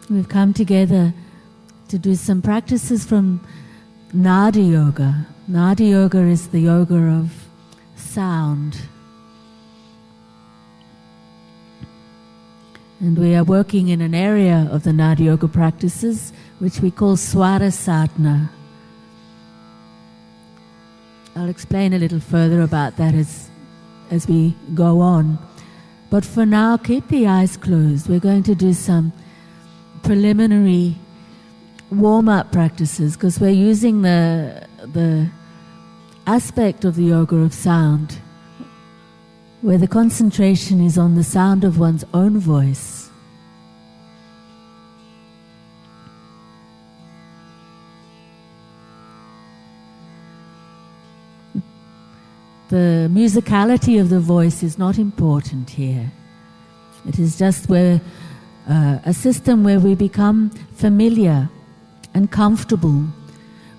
We've come together to do some practices from Nadi Yoga. Nadi Yoga is the yoga of sound. And we are working in an area of the Nadi Yoga practices which we call Swara Sadhana. I'll explain a little further about that as we go on. But for now, keep the eyes closed. We're going to do some preliminary warm-up practices because we're using the aspect of the yoga of sound where the concentration is on the sound of one's own voice. The musicality of the voice is not important here. It is just a system where we become familiar and comfortable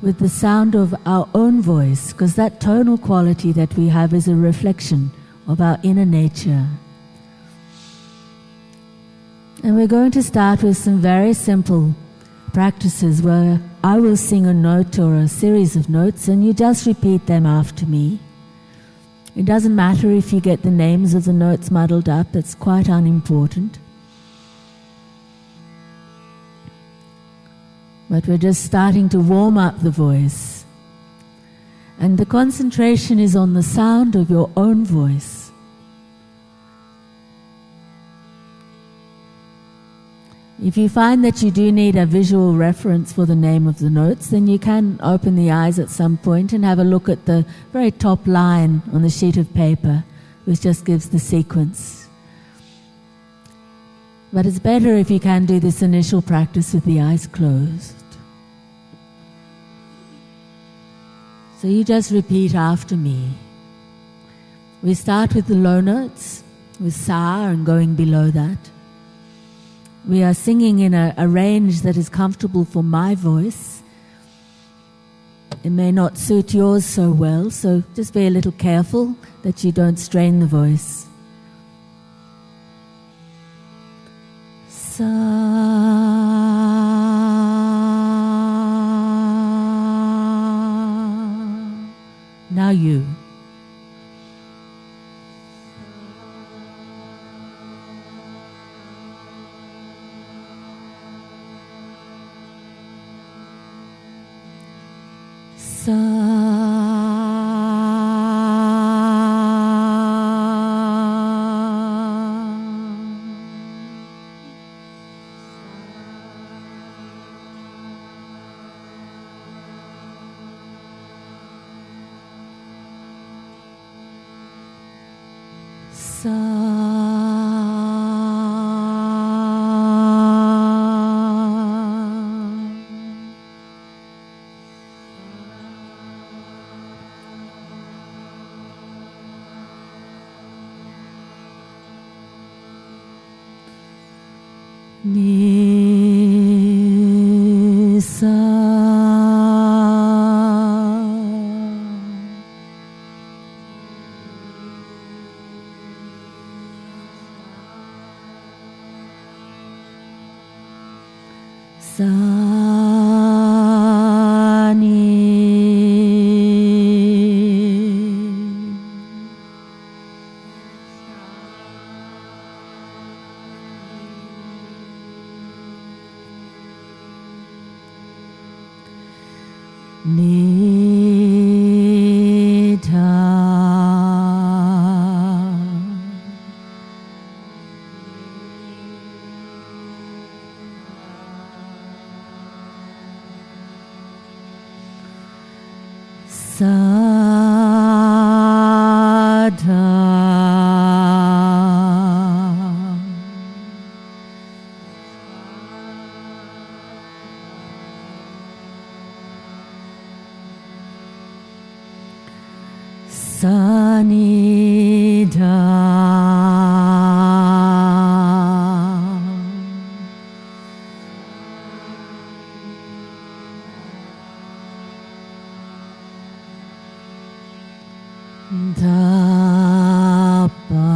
with the sound of our own voice, because that tonal quality that we have is a reflection of our inner nature. And we're going to start with some very simple practices where I will sing a note or a series of notes and you just repeat them after me. It doesn't matter if you get the names of the notes muddled up, it's quite unimportant. But we're just starting to warm up the voice. And the concentration is on the sound of your own voice. If you find that you do need a visual reference for the name of the notes, then you can open the eyes at some point and have a look at the very top line on the sheet of paper, which just gives the sequence. But it's better if you can do this initial practice with the eyes closed. So you just repeat after me. We start with the low notes, with Sa and going below that. We are singing in a range that is comfortable for my voice. It may not suit yours so well, so just be a little careful that you don't strain the voice. Sa. Now you. Ni sa. Sa ni. Ni tha. Sa tha. Sa ni tha. Tha pa.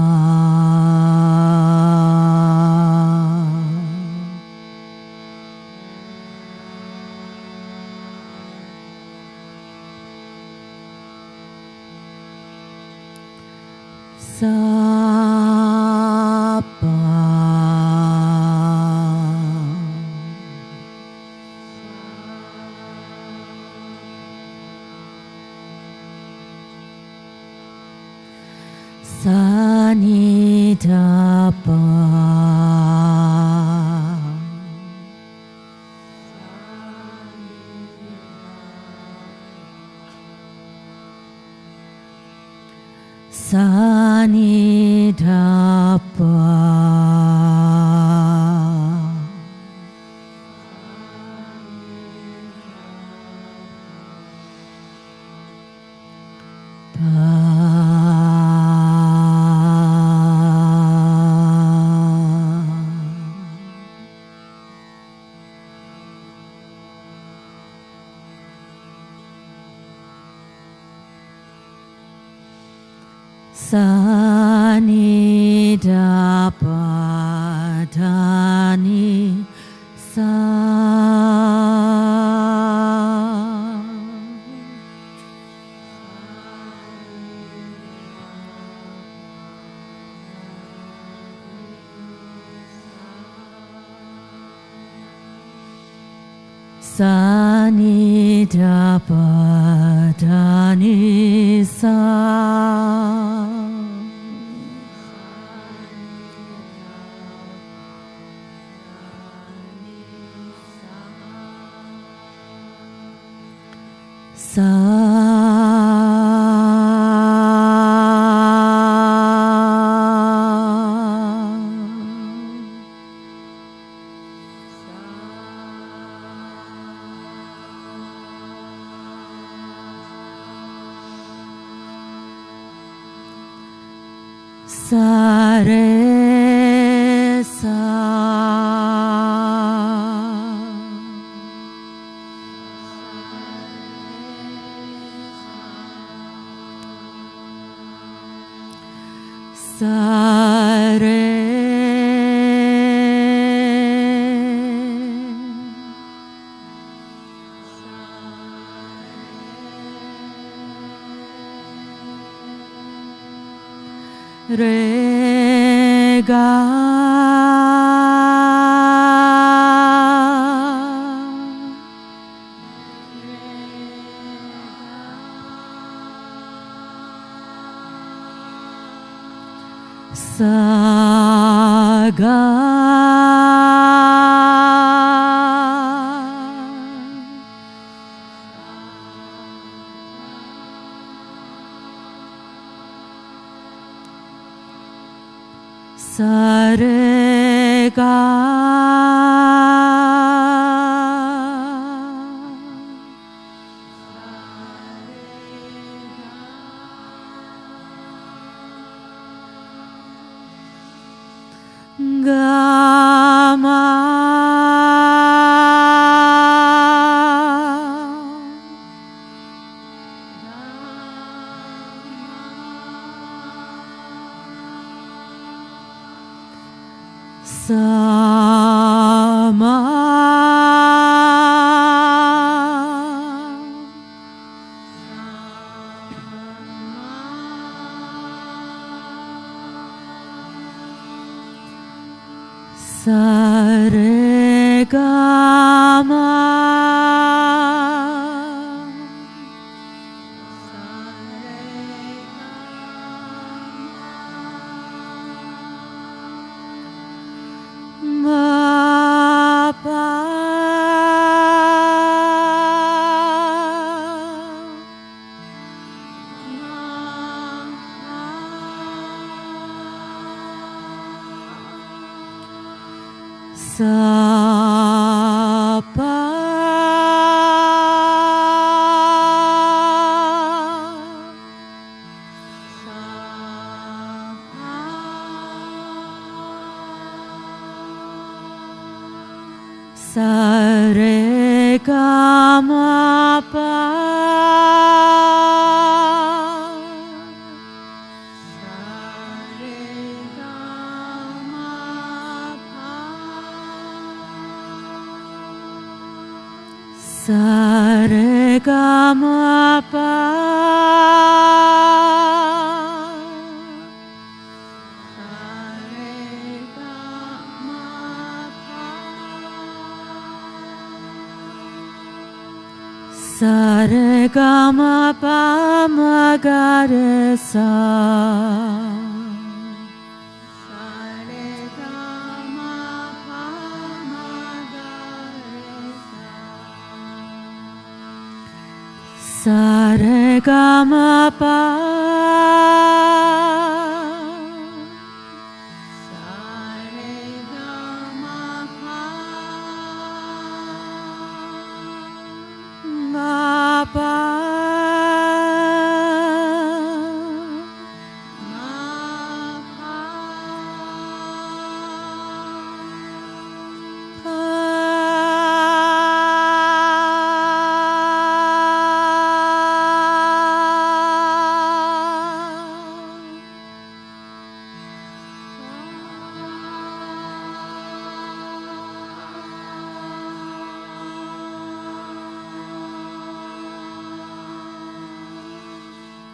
Sa re ga ma pa.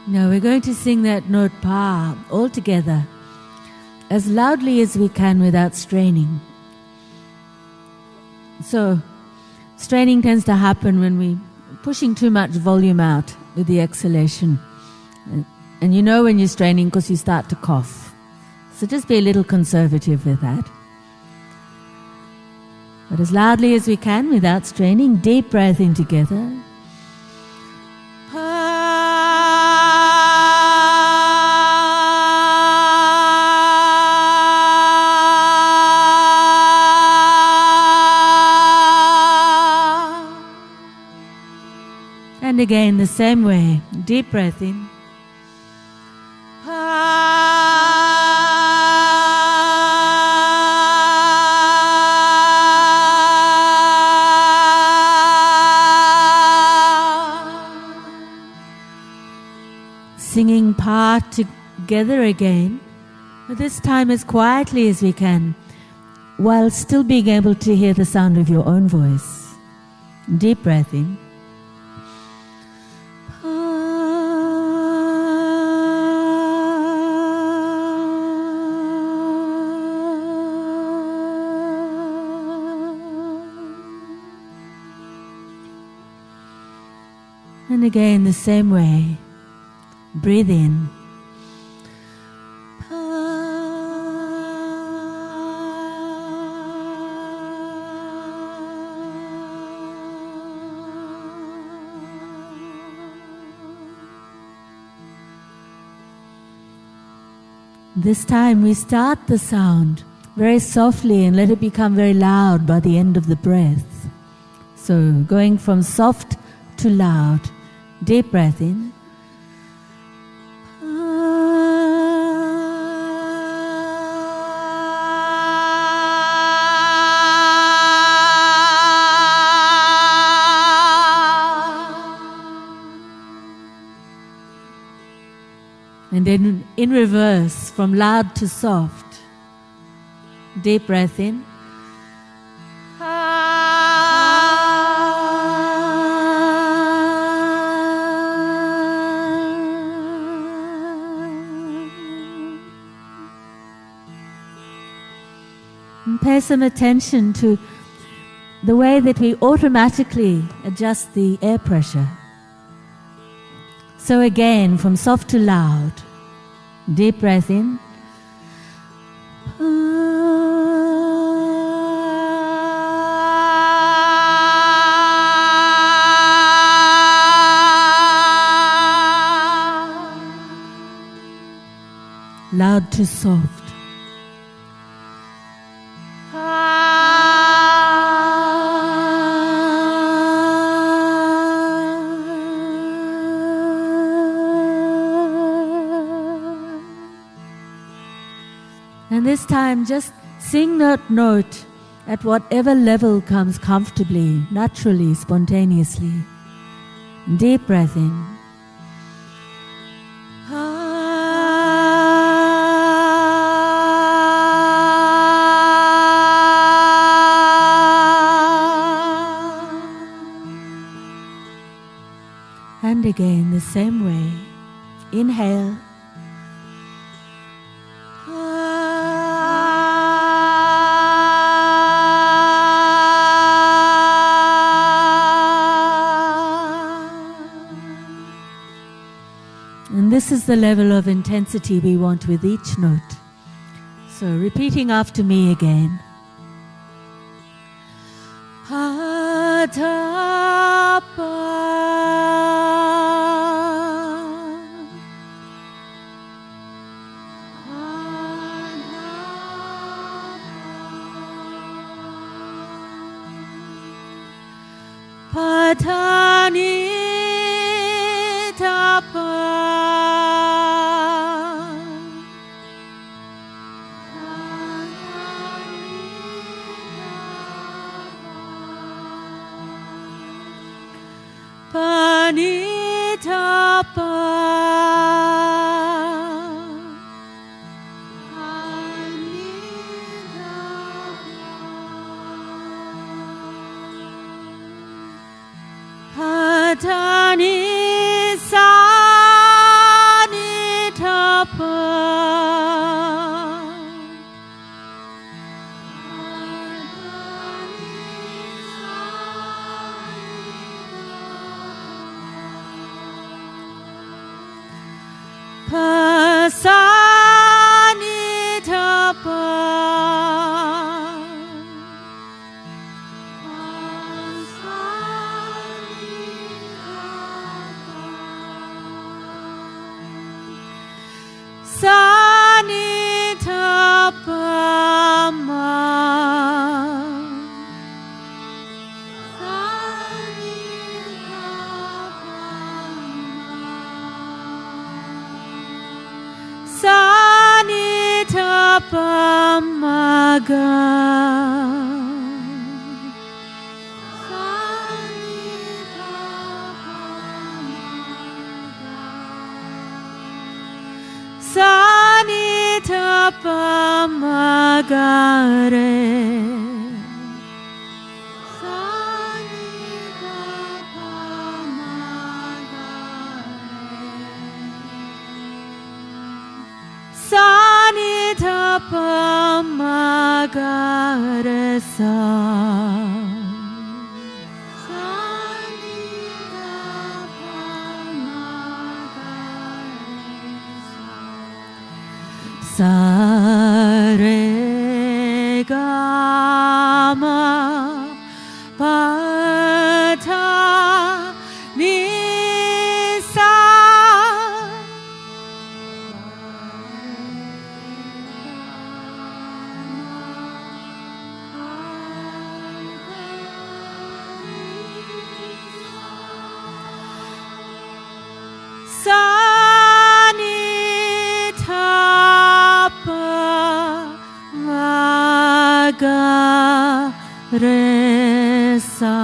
Now we're going to sing that note Pa all together, as loudly as we can without straining. So, straining tends to happen when we're pushing too much volume out with the exhalation. And you know when you're straining because you start to cough. So just be a little conservative with that. But as loudly as we can without straining, deep breath in together. And again, the same way, deep breath in. Singing Pa together again, but this time as quietly as we can, while still being able to hear the sound of your own voice. Deep breath in. And again, the same way. Breathe in. This time we start the sound very softly and let it become very loud by the end of the breath. So going from soft to loud. Deep breath in. And then in reverse, from loud to soft. Deep breath in. And pay some attention to the way that we automatically adjust the air pressure. So again, from soft to loud, deep breath in. Loud to soft. And this time just sing that note at whatever level comes comfortably, naturally, spontaneously. Deep breath in. And again, the same way. Inhale. And this is the level of intensity we want with each note. So repeating after me again. Pa, ta, pa. Patani Tapa Panitapa Patani Sanitapa Pasanitapa Sanitapamaga Sanitapamagare Sanitapamagaresa Saregama Pata Nisa Resa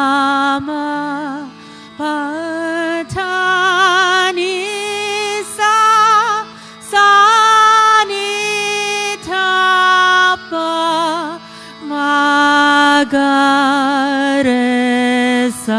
Saregama Patani Magaresa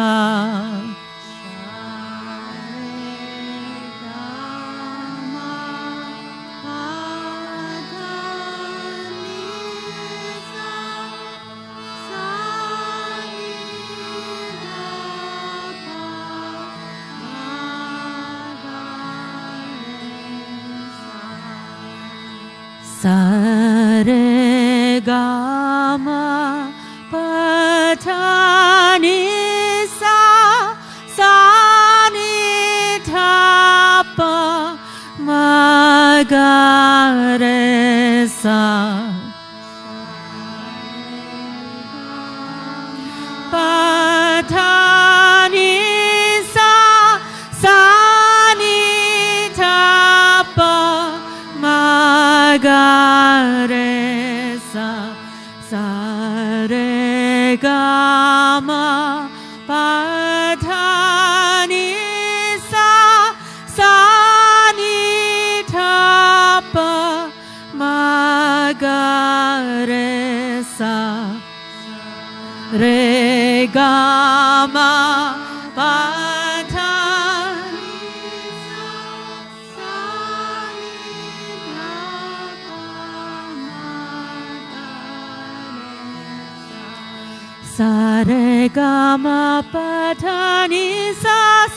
Saregama Patani Sanitapa Magaresa Patani Sanitapa Magaresa Saregama Patani Sanitapa Magaresa Regama Patani Saregama Patani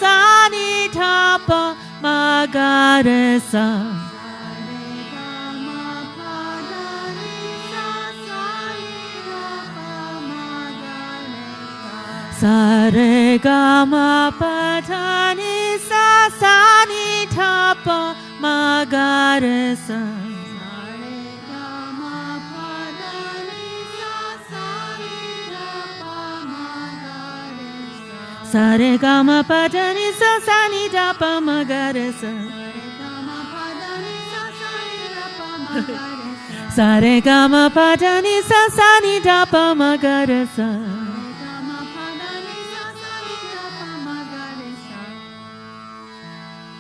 Sanitapa Magaresa Sa re ga ma pa da ni sa sa ni da pa ma ga re sa. Sa re ga ma pa da ni sa sa ni da pa ma ga re sa. Sa re ga ma pa da ni sa sa ni da pa ma ga re sa.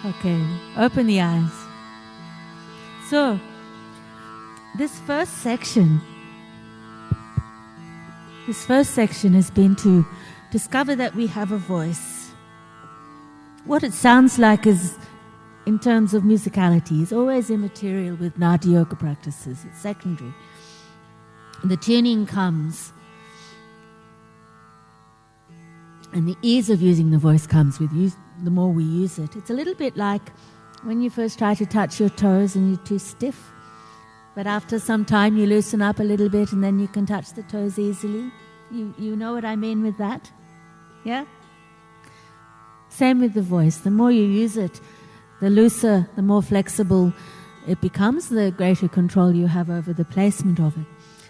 Okay, open the eyes. So, this first section has been to discover that we have a voice. What it sounds like is, in terms of musicality, is always immaterial with Nada Yoga practices. It's secondary. The tuning comes, and the ease of using the voice comes with the more we use it. It's a little bit like when you first try to touch your toes and you're too stiff, but after some time you loosen up a little bit and then you can touch the toes easily. You know what I mean with that? Yeah? Same with the voice. The more you use it, the looser, the more flexible it becomes, the greater control you have over the placement of it.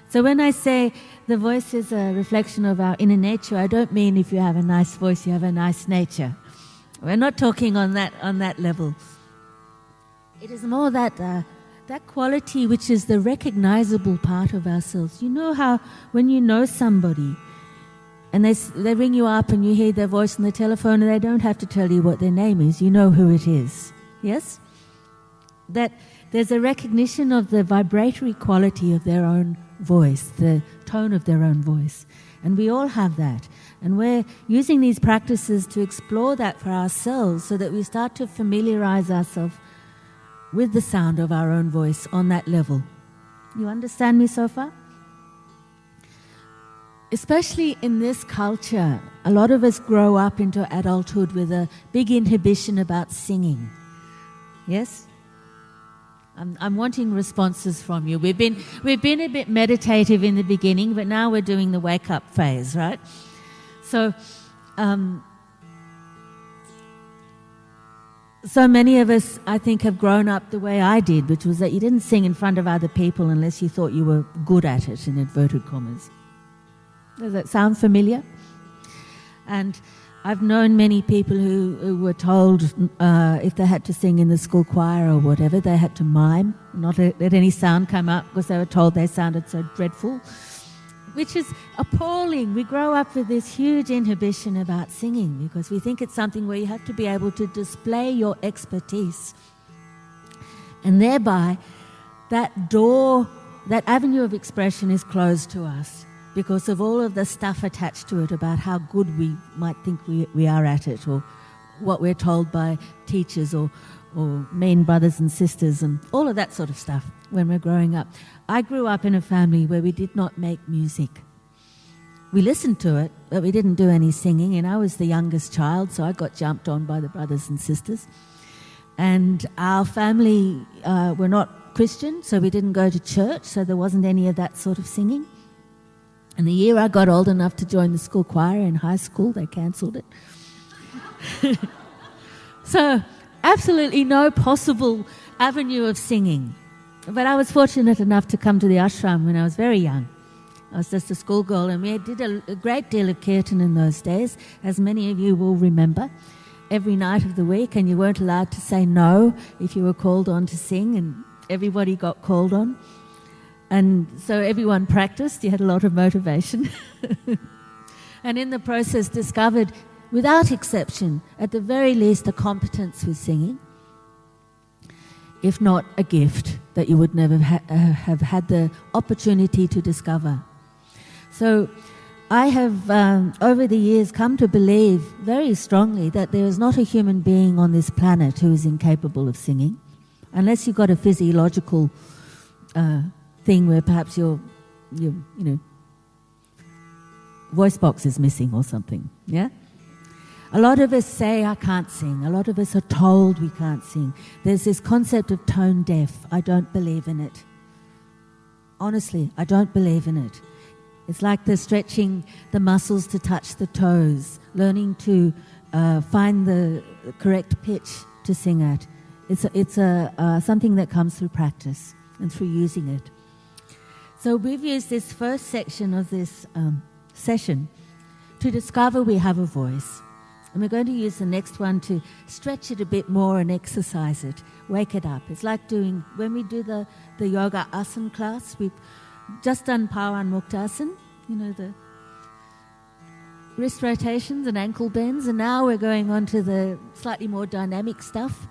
So when I say the voice is a reflection of our inner nature, I don't mean if you have a nice voice, you have a nice nature. We're not talking on that level. It is more that quality which is the recognizable part of ourselves. You know how when you know somebody and they ring you up and you hear their voice on the telephone and they don't have to tell you what their name is, you know who it is. Yes? That there's a recognition of the vibratory quality of their own voice, the tone of their own voice. And we all have that. And we're using these practices to explore that for ourselves so that we start to familiarize ourselves with the sound of our own voice on that level. You understand me so far? Especially in this culture, a lot of us grow up into adulthood with a big inhibition about singing. Yes? I'm wanting responses from you. We've been a bit meditative in the beginning, but now we're doing the wake-up phase, right? So, so many of us, I think, have grown up the way I did, which was that you didn't sing in front of other people unless you thought you were good at it, in inverted commas. Does that sound familiar? And I've known many people who were told if they had to sing in the school choir or whatever, they had to mime, not let any sound come up because they were told they sounded so dreadful, which is appalling. We grow up with this huge inhibition about singing because we think it's something where you have to be able to display your expertise. And thereby, that door, that avenue of expression is closed to us because of all of the stuff attached to it about how good we might think we are at it, or what we're told by teachers or mean brothers and sisters and all of that sort of stuff when we're growing up. I grew up in a family where we did not make music. We listened to it, but we didn't do any singing, and I was the youngest child, so I got jumped on by the brothers and sisters. And our family were not Christian, so we didn't go to church, so there wasn't any of that sort of singing. And the year I got old enough to join the school choir in high school, they cancelled it. So absolutely no possible avenue of singing. But I was fortunate enough to come to the ashram when I was very young. I was just a schoolgirl, and we did a great deal of kirtan in those days, as many of you will remember, every night of the week, and you weren't allowed to say no if you were called on to sing, and everybody got called on. And so everyone practiced. You had a lot of motivation. And in the process discovered, without exception, at the very least, a competence with singing, if not a gift that you would never have had the opportunity to discover. So I have, over the years, come to believe very strongly that there is not a human being on this planet who is incapable of singing, unless you've got a physiological thing where perhaps your voice box is missing or something, yeah? A lot of us say, I can't sing. A lot of us are told we can't sing. There's this concept of tone deaf. I don't believe in it. Honestly, I don't believe in it. It's like the stretching the muscles to touch the toes, learning to find the correct pitch to sing at. It's something that comes through practice and through using it. So we've used this first section of this session to discover we have a voice. And we're going to use the next one to stretch it a bit more and exercise it, wake it up. It's like doing, when we do the yoga asana class, we've just done Pawan Muktasana, the wrist rotations and ankle bends, and now we're going on to the slightly more dynamic stuff.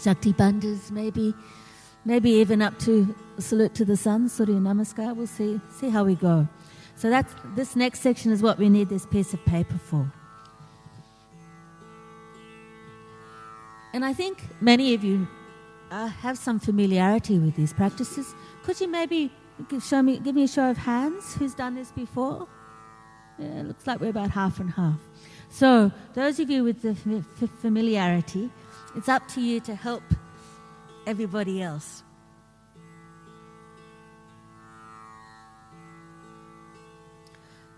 Shakti Bandhas, maybe even up to salute to the sun, Surya Namaskar. We'll see how we go. So this next section is what we need this piece of paper for. And I think many of you have some familiarity with these practices. Could you maybe give me a show of hands who's done this before? Yeah, it looks like we're about half and half. So those of you with the familiarity, it's up to you to help everybody else.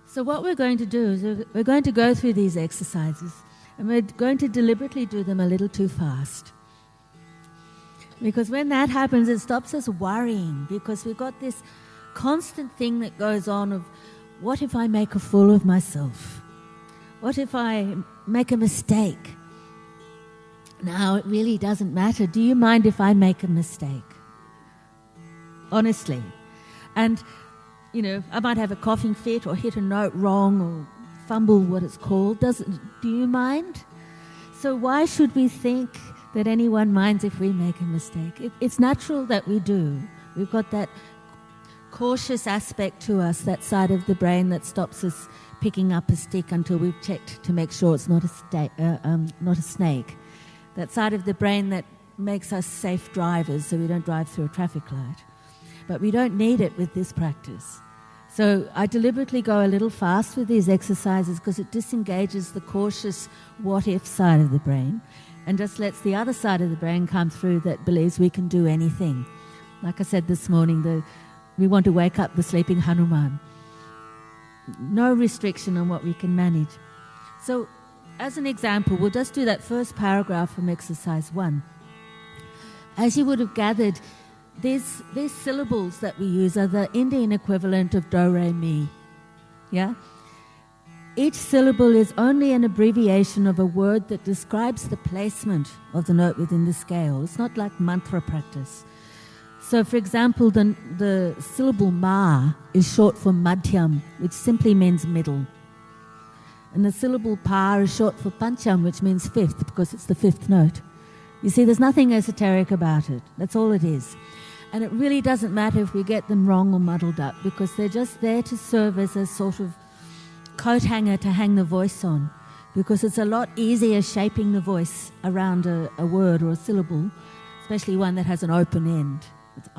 So what we're going to do is we're going to go through these exercises, and we're going to deliberately do them a little too fast. Because when that happens, it stops us worrying, because we've got this constant thing that goes on of, what if I make a fool of myself? What if I make a mistake? Now, it really doesn't matter. Do you mind if I make a mistake? Honestly. And, I might have a coughing fit or hit a note wrong or fumble what it's called. Do you mind? So why should we think that anyone minds if we make a mistake? It's natural that we do. We've got that cautious aspect to us, that side of the brain that stops us picking up a stick until we've checked to make sure it's not a snake. That side of the brain that makes us safe drivers so we don't drive through a traffic light. But we don't need it with this practice. So I deliberately go a little fast with these exercises because it disengages the cautious what-if side of the brain and just lets the other side of the brain come through that believes we can do anything. Like I said this morning, we want to wake up the sleeping Hanuman. No restriction on what we can manage. So as an example, we'll just do that first paragraph from exercise 1. As you would have gathered, these syllables that we use are the Indian equivalent of do, re, mi. Yeah? Each syllable is only an abbreviation of a word that describes the placement of the note within the scale. It's not like mantra practice. So, for example, the syllable ma is short for madhyam, which simply means middle. And the syllable pa is short for pancham, which means fifth, because it's the fifth note. You see, there's nothing esoteric about it. That's all it is. And it really doesn't matter if we get them wrong or muddled up, because they're just there to serve as a sort of coat hanger to hang the voice on, because it's a lot easier shaping the voice around a word or a syllable, especially one that has an open end. It's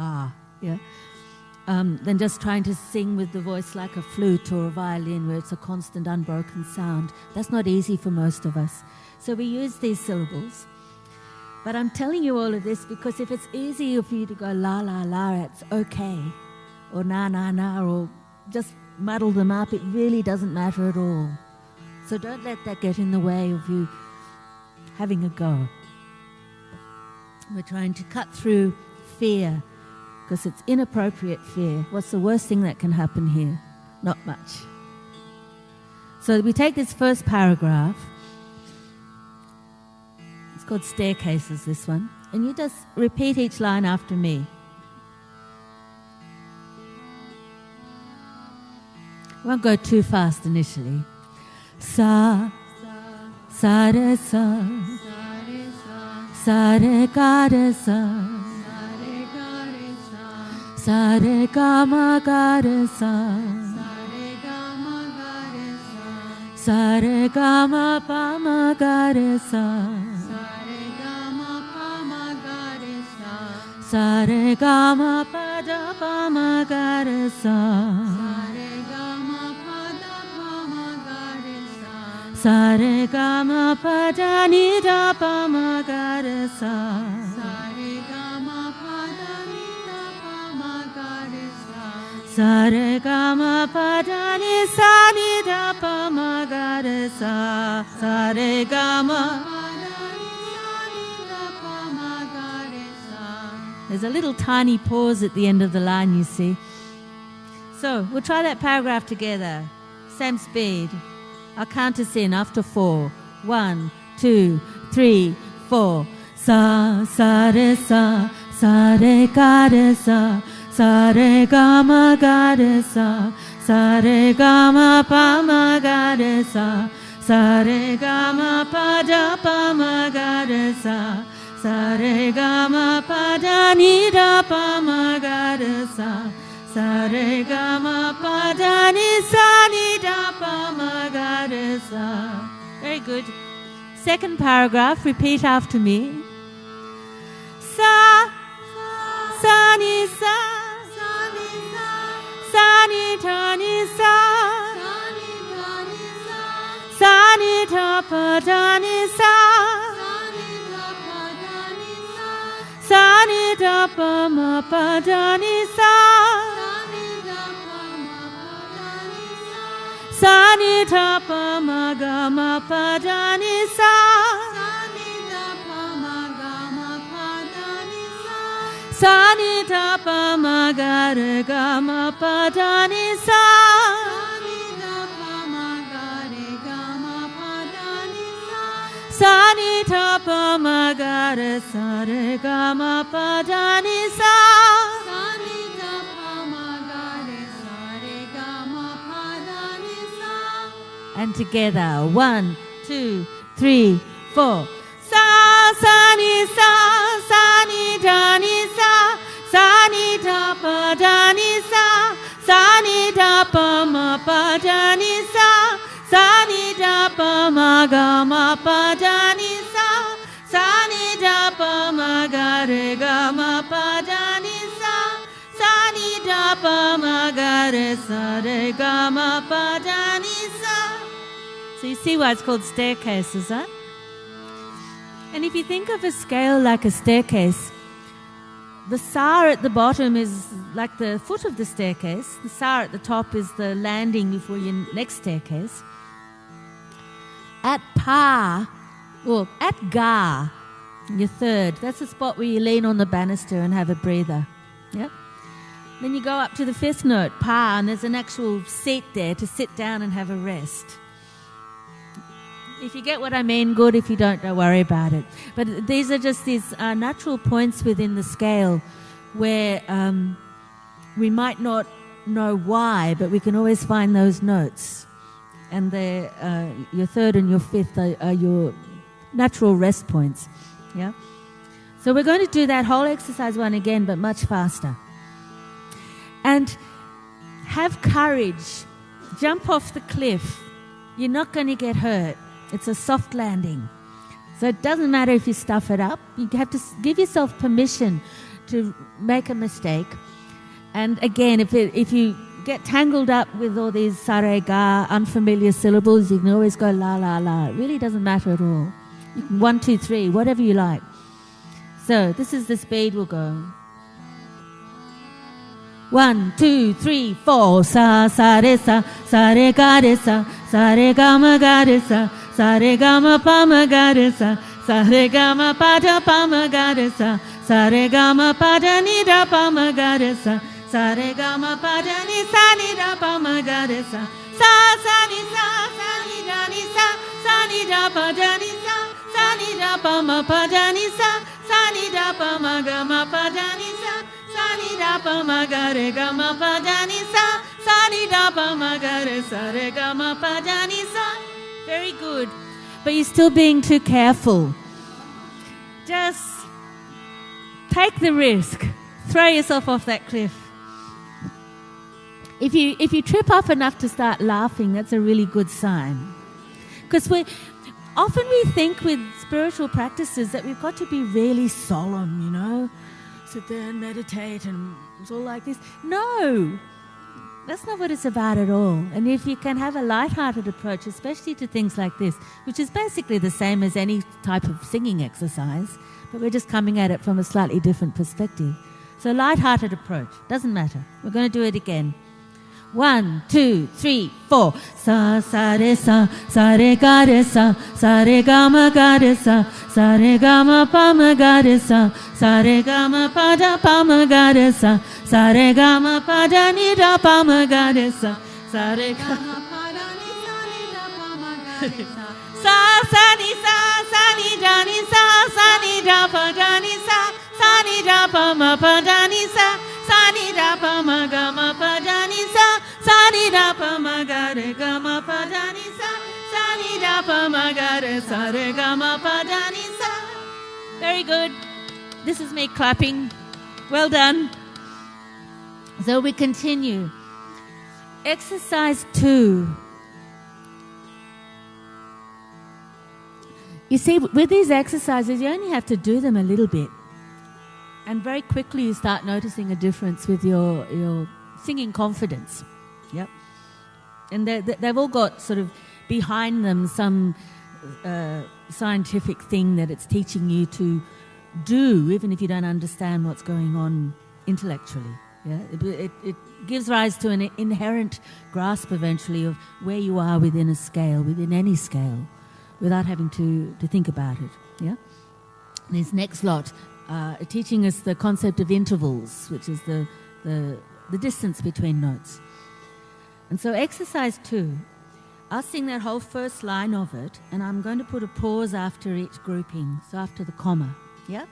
than just trying to sing with the voice like a flute or a violin where it's a constant unbroken sound. That's not easy for most of us. So we use these syllables. But I'm telling you all of this because if it's easier for you to go la, la, la, it's okay, or na, na, na, or just muddle them up, it really doesn't matter at all. So don't let that get in the way of you having a go. We're trying to cut through fear, because it's inappropriate fear. What's the worst thing that can happen here? Not much. So we take this first paragraph. It's called Staircases, this one. And you just repeat each line after me. I won't go too fast initially. Sa, sa, re, sa, sa, re, ga, re, sa. Sa re ga ma ga re sa, sa re ga ma pa ma ga re sa, sa re ga ma pa da pa ma ga re sa, sa re ga ma pa da ni da pa ma ga re sa. sa re ga ma pa da ni sa ni da pa ma ga re sa sa re ga ma. There's a little tiny pause at the end of the line, you see. So we'll try that paragraph together. Same speed. I'll count us in after 4. 1, 2, 3, 4. Sa sa re sa sa re ga re sa sa re ga ma ga re sa sa re ga ma pa ma ga re sa sa re ga ma pa da pa ma ga re sa sa re ga ma pa da ni da pa ma ga re sa sa re ga ma pa da ni sa ni da pa ma ga re sa. Very good. Second paragraph, repeat after me. Sa sa ni sa sa ni da ni sa sa ni da pa da ni sa sa ni da pa ma pa da ni sa sa ni da pa ma ga ma pa da ni sa sa ni da pa ma ga re ga ma pa da ni sa sa ni da pa ma ga re sa re ga ma pa da ni sa sa ni da pa ma ga re sa re ga ma pa da ni sa. And together, 1, 2, 3, 4. Sa sa ni sa sa ni da ni sa sa ni da pa da ni sa sa ni da pa ma pa da ni sa sa ni da pa ma ga ma pa da ni sa sa ni da pa ma ga re ga ma pa da ni sa sa ni da pa ma ga re sa re ga ma pa da ni sa. So you see why it's called staircases, huh? And if you think of a scale like a staircase, the sa at the bottom is like the foot of the staircase. The sa at the top is the landing before your next staircase. At pa, or at ga, your third, that's the spot where you lean on the banister and have a breather. Yep. Then you go up to the fifth note, pa, and there's an actual seat there to sit down and have a rest. If you get what I mean, good. If you don't worry about it. But these are just these natural points within the scale where we might not know why, but we can always find those notes. And your third and your fifth are your natural rest points. Yeah. So we're going to do that whole exercise one again, but much faster. And have courage. Jump off the cliff. You're not going to get hurt. It's a soft landing. So it doesn't matter if you stuff it up. You have to give yourself permission to make a mistake. And again, if you get tangled up with all these sarega, unfamiliar syllables, you can always go la, la, la. It really doesn't matter at all. You can 1, 2, 3, whatever you like. So this is the speed we'll go. 1, 2, 3, 4. Sa, sa, re, sa, sa, re, ga, re, sa, sa, re, ga, ma, ga, re, sa, sa, re, ga, ma, pa, ma, ga, re, sa, sa, re, ga, ma, pa, da, pa, ma, ga, re, sa, sa, re, ga, ma, pa, da, ni, da, pa, ma, ga, re, sa, sa, re, ga, ma, pa, da, ni, sa, ni, da, pa, ma, ga, re, sa, sa, ni, da, ni, sa, sa, ni, da, pa, da, ni, sa, sa, ni, da, pa, ma, pa, da, ni, sa, sa, ni, da, pa, ma, ga, ma, pa, da, ni, sa, sa, ni, da, pa, ma, ga, re, ga, ma, pa, da, ni, sa, sa, ni, da, pa, ma, ga, re, sa, re, ga, ma, pa, da, ni, sa. Very good. But you're still being too careful. Just take the risk. Throw yourself off that cliff. If you trip up enough to start laughing, that's a really good sign. Because often we think with spiritual practices that we've got to be really solemn, you know, sit there and meditate and it's all like this. No, that's not what it's about at all. And if you can have a light-hearted approach, especially to things like this, which is basically the same as any type of singing exercise, but we're just coming at it from a slightly different perspective. So light-hearted approach, doesn't matter. We're going to do it again. 1, 2, 3, 4. Sa sa re sa ga re sa re ga ma sa re ga ma pa ma ga re sa re ga ma pa ma ga re sa re ga ma pa da ni da pa ma ga re sa re ga ma pa da ni da pa ma ga re sa ni da ni sa ni da pa da ni sa ni da pa ma da ni sa ni da pa ma ga ma pa da ni sa ni da pa ma ga re ga ma pa da ni sa ni da pa ma ga re sa re ga ma pa da ni sa. Very good. This is me clapping. Well done. So we continue. Exercise 2. You see, with these exercises, you only have to do them a little bit. And very quickly you start noticing a difference with your singing confidence. Yep. And they've all got sort of behind them some scientific thing that it's teaching you to do, even if you don't understand what's going on intellectually. Yeah? It gives rise to an inherent grasp eventually of where you are within a scale, within any scale, without having to think about it. Yeah. This next lot teaching us the concept of intervals, which is the distance between notes. And so exercise 2, I'll sing that whole first line of it, and I'm going to put a pause after each grouping, so after the comma. Yeah?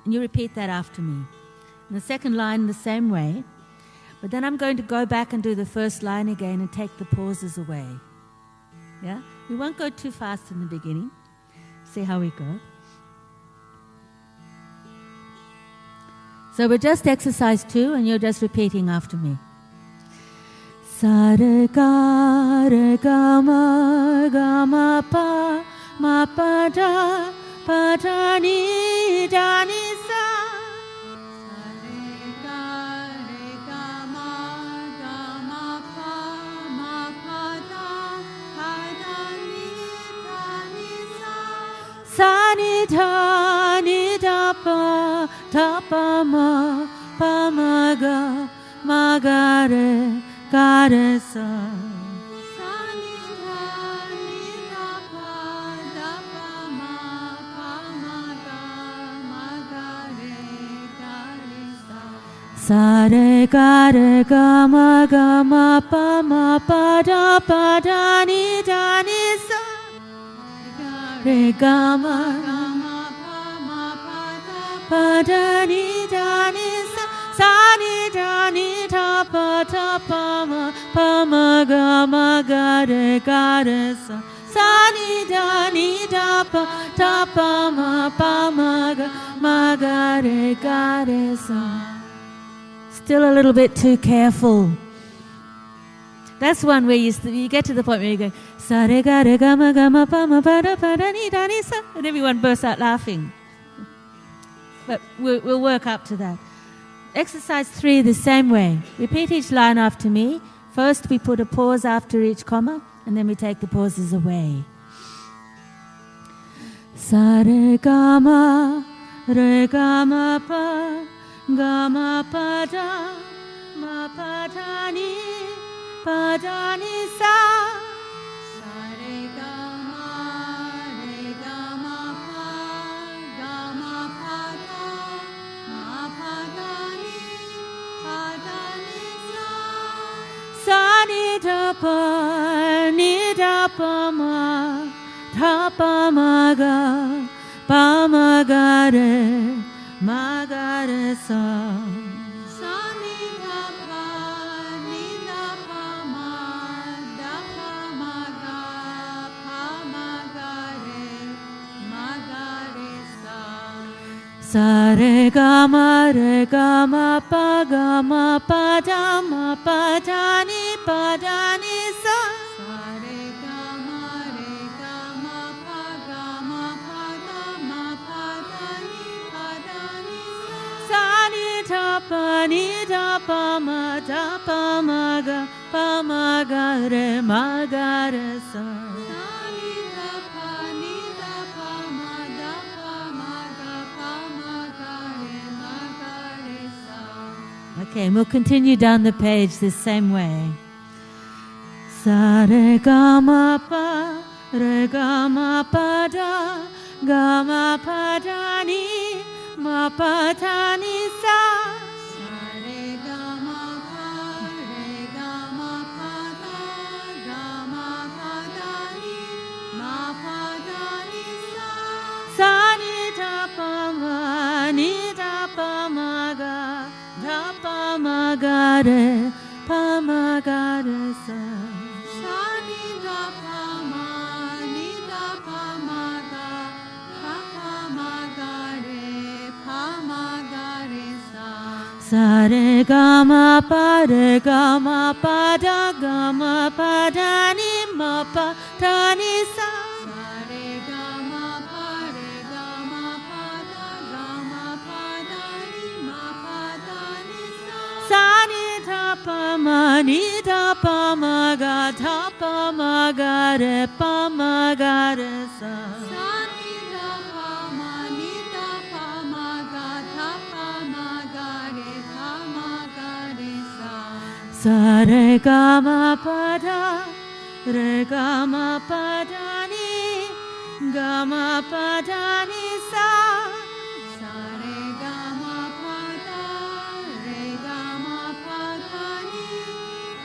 And you repeat that after me. And the second line the same way, but then I'm going to go back and do the first line again and take the pauses away. Yeah? We won't go too fast in the beginning. See how we go. So we're just exercise 2 and you're just repeating after me. Sa re ga ma pa da ni sa. Sa re ga ma pa da ni sa. Sa ni da pa ma ga re sa. Sa ni da pa ma ga re sa. Sa re ga ma pa da ni sa. Re ga ma pa da ni sa. Sa ni da pa ma ga re sa. Sa ni da pa ma ga re sa. Still a little bit too careful. That's one where you get to the point where you go sa re ga ma pa da ni sa, and everyone bursts out laughing. But we'll work up to that. Exercise 3 the same way. Repeat each line after me. First we put a pause after each comma, and then we take the pauses away. Sa re ga ma pa da ni sa. Sa re ga ma pa da ni sa. Sa ni da pa ma ga re sa. Sa ni da pa ma ga re sa. Sa re ga ma pa da ni sa. Sa re ga ma pa da ni sa. Sa ni da pa ma ga re sa. Okay, and we'll continue down the page this same way. Sa re ga ma pa re ga ma pa da ga ma pa da ni ma pa da ni sa. Sa re ga ma pa re ga ma pa da ga ma pa da ni ma pa da ni sa. Sa ni da pa ma ga da pa ma ga re sa. Sa re ga ma pa da ga ma pa da ni ma pa da ni sa. Sa re ga ma pa da ga ma pa da ni ma pa da ni sa. Sa ni da pa ma ga da pa ma ga re sa. Sa re ga ma pa da re ga ma pa da ni ga ma pa da ni sa. Sa re ga ma pa da re ga ma pa da ni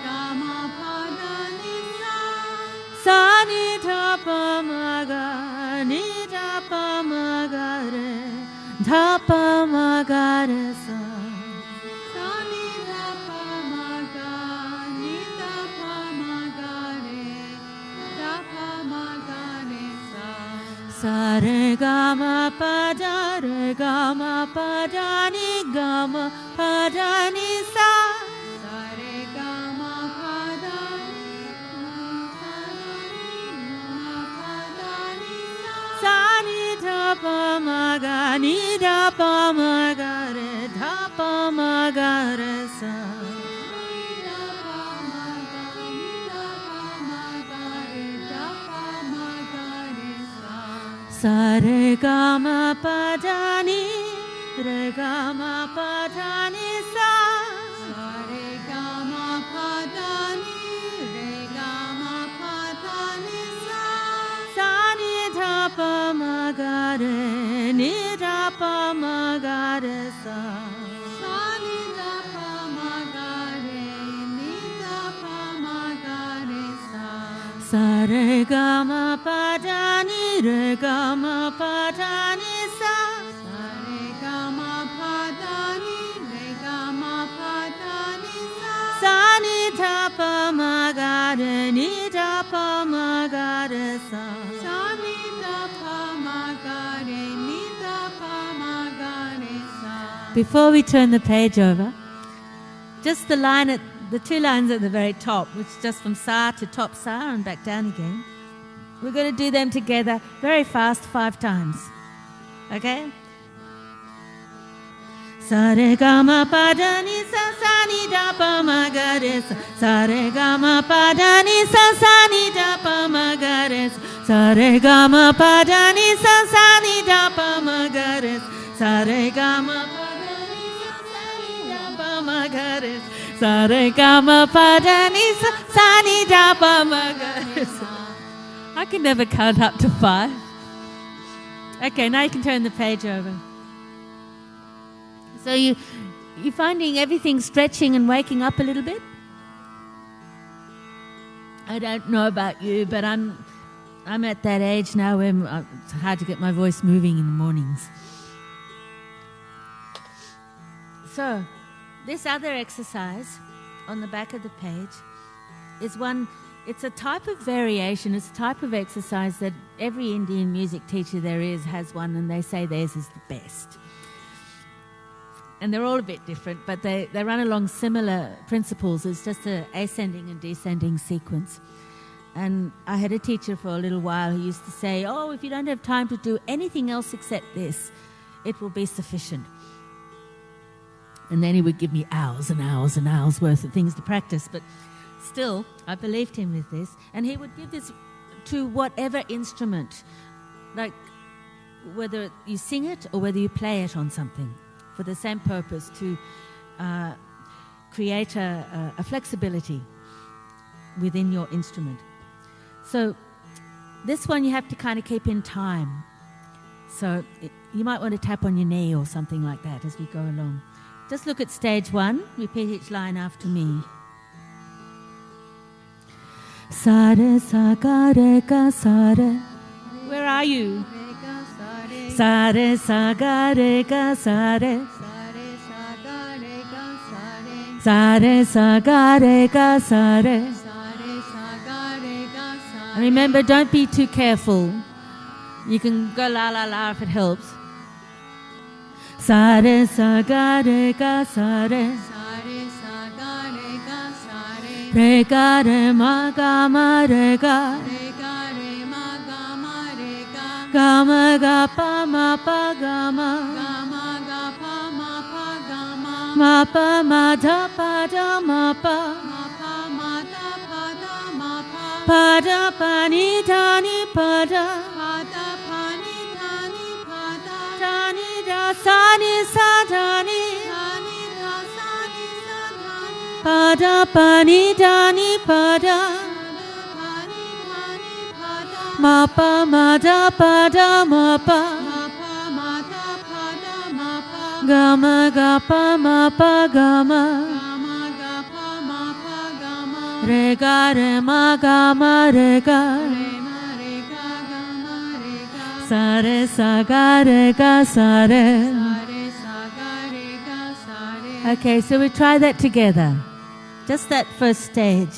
ga ma pa da ni sa. Sa ni da pa ma ga re da pa ma ga re sa. Sa re ga ma pa da re ga ma pa da ni ga ma pa da ni sa. Sa re ga ma pa da ma pa da ni sa. Sa ni da pa ma ga re da pa ma ga re sa. Sa re ga ma pa da ni re ga ma pa da ni sa. Sa re ga ma pa da ni re ga ma pa da ni sa. Sa ni da pa ma ga re ni da pa ma ga re sa. Sa ni da pa ma ga re ni da pa ma ga re sa. Sa re ga ma pa da ni re ga ma pa da ni sa. Sa re ga ma pa da ni re ga ma pa da ni sa. Sa ni da pa ma ga re ni da pa ma ga re sa. Sa ni da pa ma ga re ni da pa ma ga re sa. Before we turn the page over, just the two lines at the very top, which is just from sa to top sa and back down again. We're going to do them together very fast 5 times. Okay? Sa re ga ma pa da ni sa sa ni da pa ma ga re sa. Sa re ga ma pa da ni sa sa ni da pa ma ga re sa. Sa re ga ma pa da ni sa sa ni da pa ma ga re sa. Sa re ga ma pa da ni sa sa ni da pa ma ga re sa. Sa re ga ma pa da ni sa sa ni da pa ma ga re sa. I can never count up to 5. Okay, now you can turn the page over. So you're finding everything stretching and waking up a little bit? I don't know about you, but I'm at that age now where it's hard to get my voice moving in the mornings. So this other exercise on the back of the page is it's a type of variation, it's a type of exercise that every Indian music teacher there is has one, and they say theirs is the best. And they're all a bit different, but they run along similar principles. It's just an ascending and descending sequence. And I had a teacher for a little while who used to say, oh, if you don't have time to do anything else except this, it will be sufficient. And then he would give me hours and hours and hours worth of things to practice. But still, I believed him with this. And he would give this to whatever instrument, like whether you sing it or whether you play it on something, for the same purpose, to create a flexibility within your instrument. So this one you have to kind of keep in time. So you might want to tap on your knee or something like that as we go along. Just look at stage 1. Repeat each line after me. Sa re sa ga re ga sa re. Where are you? Sa re sa ga re ga sa re. Sa re sa ga re ga sa re. And remember, don't be too careful. You can go la la la if it helps. Sa re sa ga re ga sa re. Re ga re ma ga ma re ga. Ga ma ga pa ma pa ga ma. Ma pa ma da pa da ma pa. Pa da pa ni da ni pa da. Da ni da sa ni sa da ni. Pa da pa ni da ni pa da. Ma pa ma da pa da ma pa. Ga ma ga pa ma pa ga ma. Re ga re ma ga ma re ga. Sa re sa ga re ga sa re. Okay, so we try that together. Just that first stage.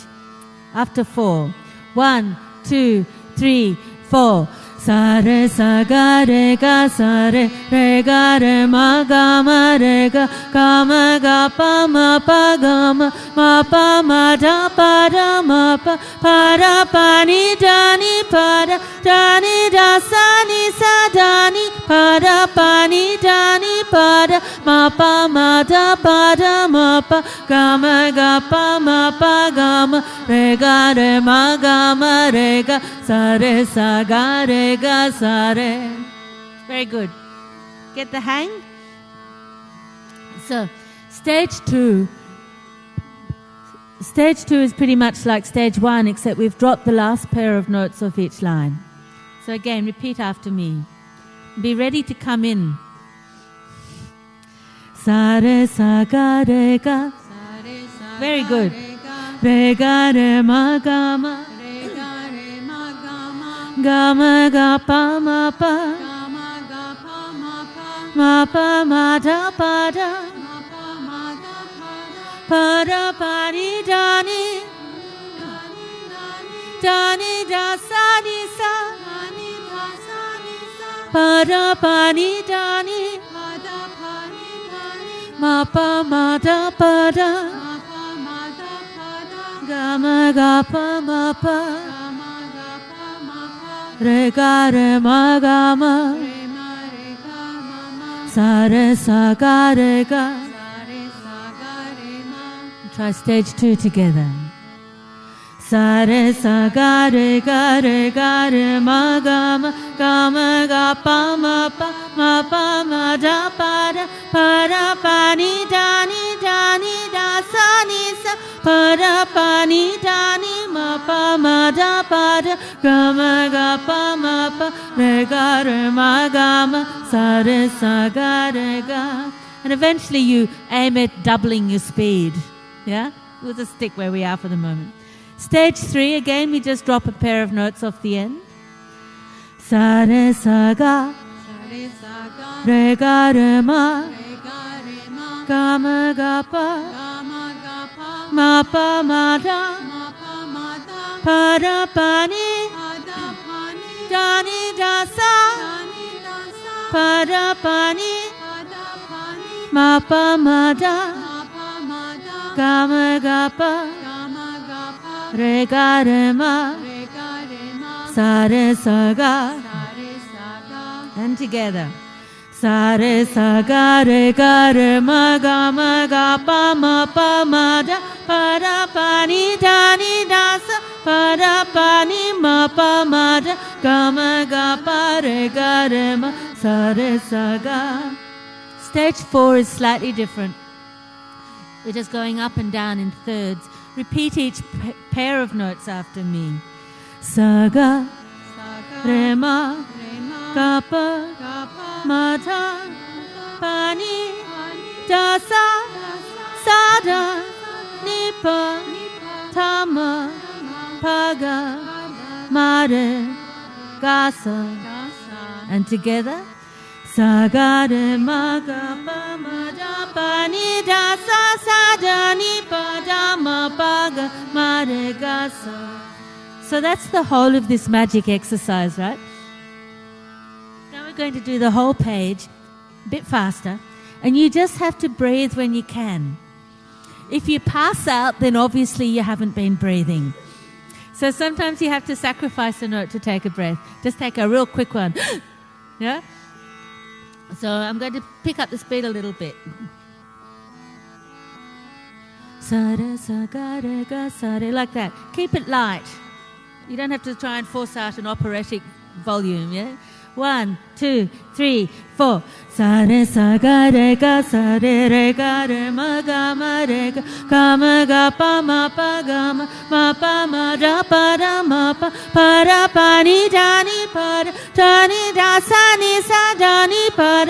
After 4. 1, 2, 3, 4. Sa re sa ga re ga sa re. Re ga re ma ga ma re ga. Ga ma ga pa ma pa ga ma. Ma pa ma da pa da ma pa. Pa da pa ni da ni pa da. Da ni da sa ni sa da ni. Pa da pa ni da ni pa da. Ma pa ma da pa da ma pa. Ga ma ga pa ma pa ga ma. Re ga re ma ga ma re ga. Sa re sa ga re ga sa re. Very good. Get the hang? So, stage 2. Stage 2 is pretty much like stage 1, except we've dropped the last pair of notes of each line. So again, repeat after me. Be ready to come in. Sa re sa ga re ga. Very good. Re ga re ma ga ma. Ga ma ga pa ma pa. Ma pa ma da pa da. Pa da pa ni da ni. Da ni da sa ni sa. Pa da pa ni da ni. Ma pa ma da pa da. Ga ma ga pa ma pa. Re ga re ma ga ma. Sa re sa ga re ga. Try stage 2 together. Sa re sa ga re ga ma ga ma. Ga ma ga pa ma pa. Ma pa ma da pa da. Pa da pa ni da ni da ni da sa ni sa. Pa da pa ni da ni ma pa ma da pa da. Ga ma ga pa ma pa. Re ga re ma ga ma. Sa re sa ga re ga. And eventually you aim at doubling your speed. Yeah? We'll just stick where we are for the moment. Stage 3, again, we just drop a pair of notes off the end. Sa re sa ga. Re ga re ma. Ga ma ga pa. Ma pa ma da. Pa da pa ni. Da ni da sa. Pa da pa ni. Ma pa ma da. Ga ma ga pa. Re ga re ma. Sa re sa ga. And together. Sa re sa ga re ma ga pa ma da. Pa da pa ni da ni da sa. Pa da pa ni ma pa ma da. Ga ma ga pa re ma. Sa re sa ga. Stage 4 is slightly different. We're just going up and down in thirds. Repeat each pair of notes after me. Saga, Rema, Kappa, Mata, Pani, Dasa, Sada, Nipa, Tama, Paga, Mare, Gasa. And together. Sagare Magapa Maja Pani Dasa Sada Nipa Dama Paga Mare Gasa. So that's the whole of this magic exercise, right? Now we're going to do the whole page a bit faster, and you just have to breathe when you can. If you pass out, then obviously you haven't been breathing. So sometimes you have to sacrifice a note to take a breath. Just take a real quick one. Yeah? So I'm going to pick up the speed a little bit. Sare, sagare, ga, sare, like that. Keep it light. You don't have to try and force out an operatic volume, yeah? 1, 2, 3, 4. Sare, sagare, ga, sare, re, ga, re, ma, ga, ma, re, ga, pa, ma, pa, ga, ma, pa, ma, ra, pa, ni, da, ni, pa, ni, da, sa, ni, pa,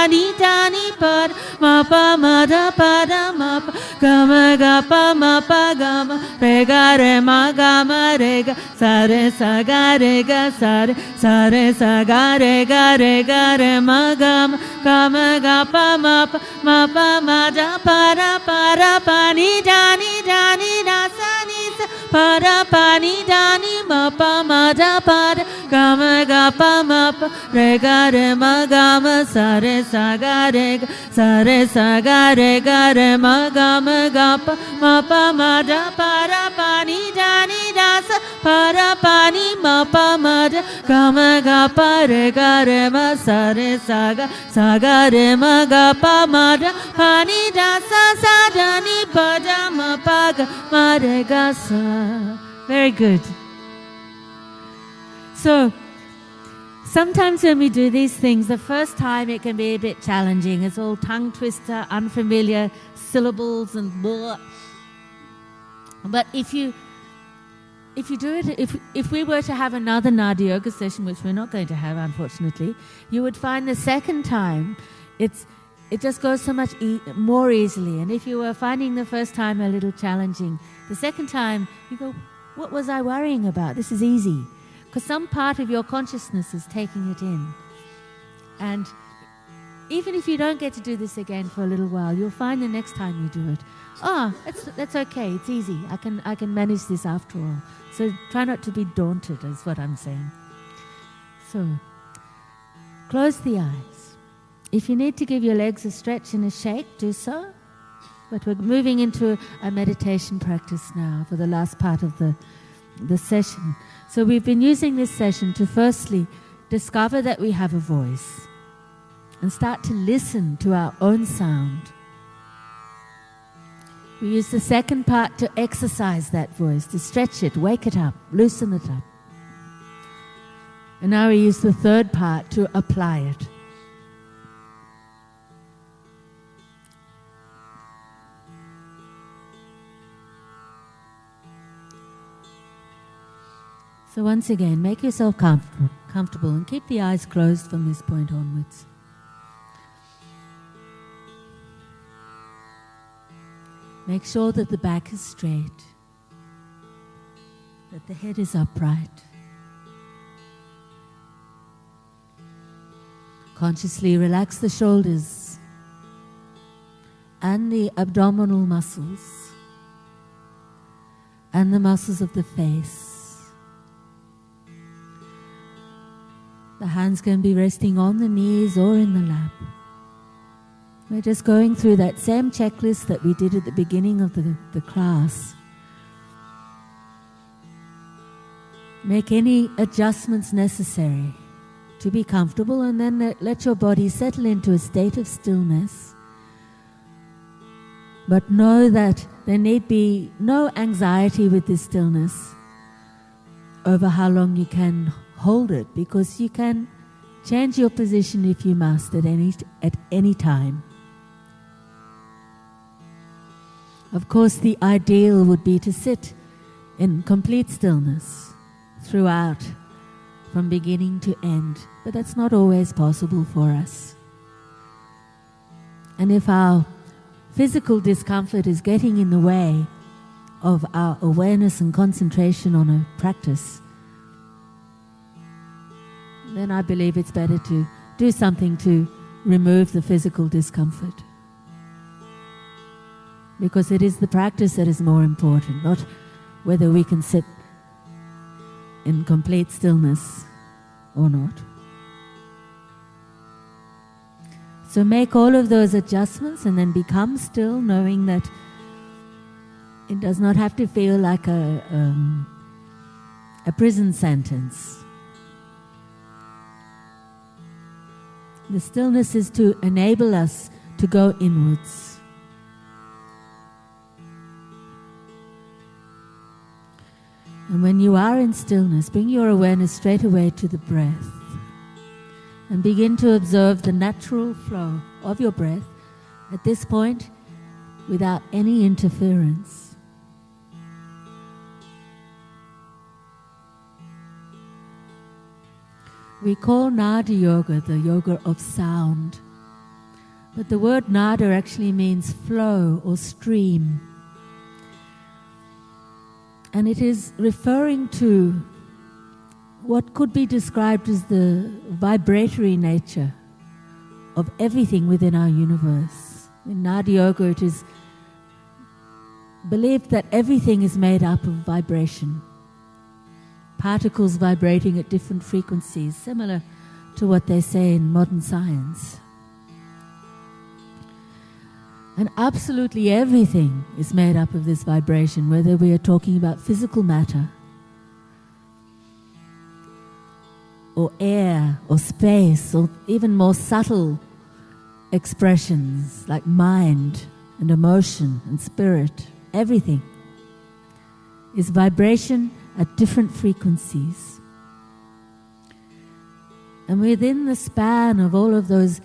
ni, da, ni, pa, ma, pa, ma, ga, pa, ma, pa, ga, ma, re, ga, sare, sagare, ga, sare, sagare, ga, re, ma, ga, pa, ma, da, pa, ni, da, sa, ni, sa, pa, ni, da, ni, ma, da, ga, pa, ma, re, ga, ma, sare, sagare, ga, re, ma, ga, pa, ma, da, pa, ni, da, sa, pa, ni, ma, da, ga, pa, re, ma, sare, sagare, ma, ga, pa, ma, da, ni, da, sa, da, ni, pa, da, ma, pa, ma, re, ga, sa. Very good. So, sometimes when we do these things, the first time it can be a bit challenging. It's all tongue twister, unfamiliar syllables and blah. But if you do it, if we were to have another Nadi Yoga session, which we're not going to have, unfortunately, you would find the second time it just goes so much more easily. And if you were finding the first time a little challenging, the second time you go, what was I worrying about? This is easy. Because some part of your consciousness is taking it in. And even if you don't get to do this again for a little while, you'll find the next time you do it, that's okay, it's easy. I can manage this after all. So try not to be daunted, is what I'm saying. So, close the eyes. If you need to give your legs a stretch and a shake, do so. But we're moving into a meditation practice now for the last part of the session. So we've been using this session to firstly discover that we have a voice and start to listen to our own sound. We use the second part to exercise that voice, to stretch it, wake it up, loosen it up. And now we use the third part to apply it. So once again, make yourself comfortable and keep the eyes closed from this point onwards. Make sure that the back is straight, that the head is upright. Consciously relax the shoulders and the abdominal muscles and the muscles of the face. The hands can be resting on the knees or in the lap. We're just going through that same checklist that we did at the beginning of the class. Make any adjustments necessary to be comfortable, and then let your body settle into a state of stillness. But know that there need be no anxiety with this stillness over how long you can hold it, because you can change your position if you must at any time. Of course, the ideal would be to sit in complete stillness throughout, from beginning to end, but that's not always possible for us. And if our physical discomfort is getting in the way of our awareness and concentration on a practice, then I believe it's better to do something to remove the physical discomfort. Because it is the practice that is more important, not whether we can sit in complete stillness or not. So make all of those adjustments and then become still, knowing that it does not have to feel like a prison sentence. The stillness is to enable us to go inwards. And when you are in stillness, bring your awareness straight away to the breath and begin to observe the natural flow of your breath at this point without any interference. We call Nada Yoga the yoga of sound, but the word Nada actually means flow or stream. And it is referring to what could be described as the vibratory nature of everything within our universe. In Nada Yoga, it is believed that everything is made up of vibration. Particles vibrating at different frequencies, similar to what they say in modern science. And absolutely everything is made up of this vibration, whether we are talking about physical matter, or air, or space, or even more subtle expressions like mind and emotion and spirit. Everything is vibration at different frequencies. And within the span of all of those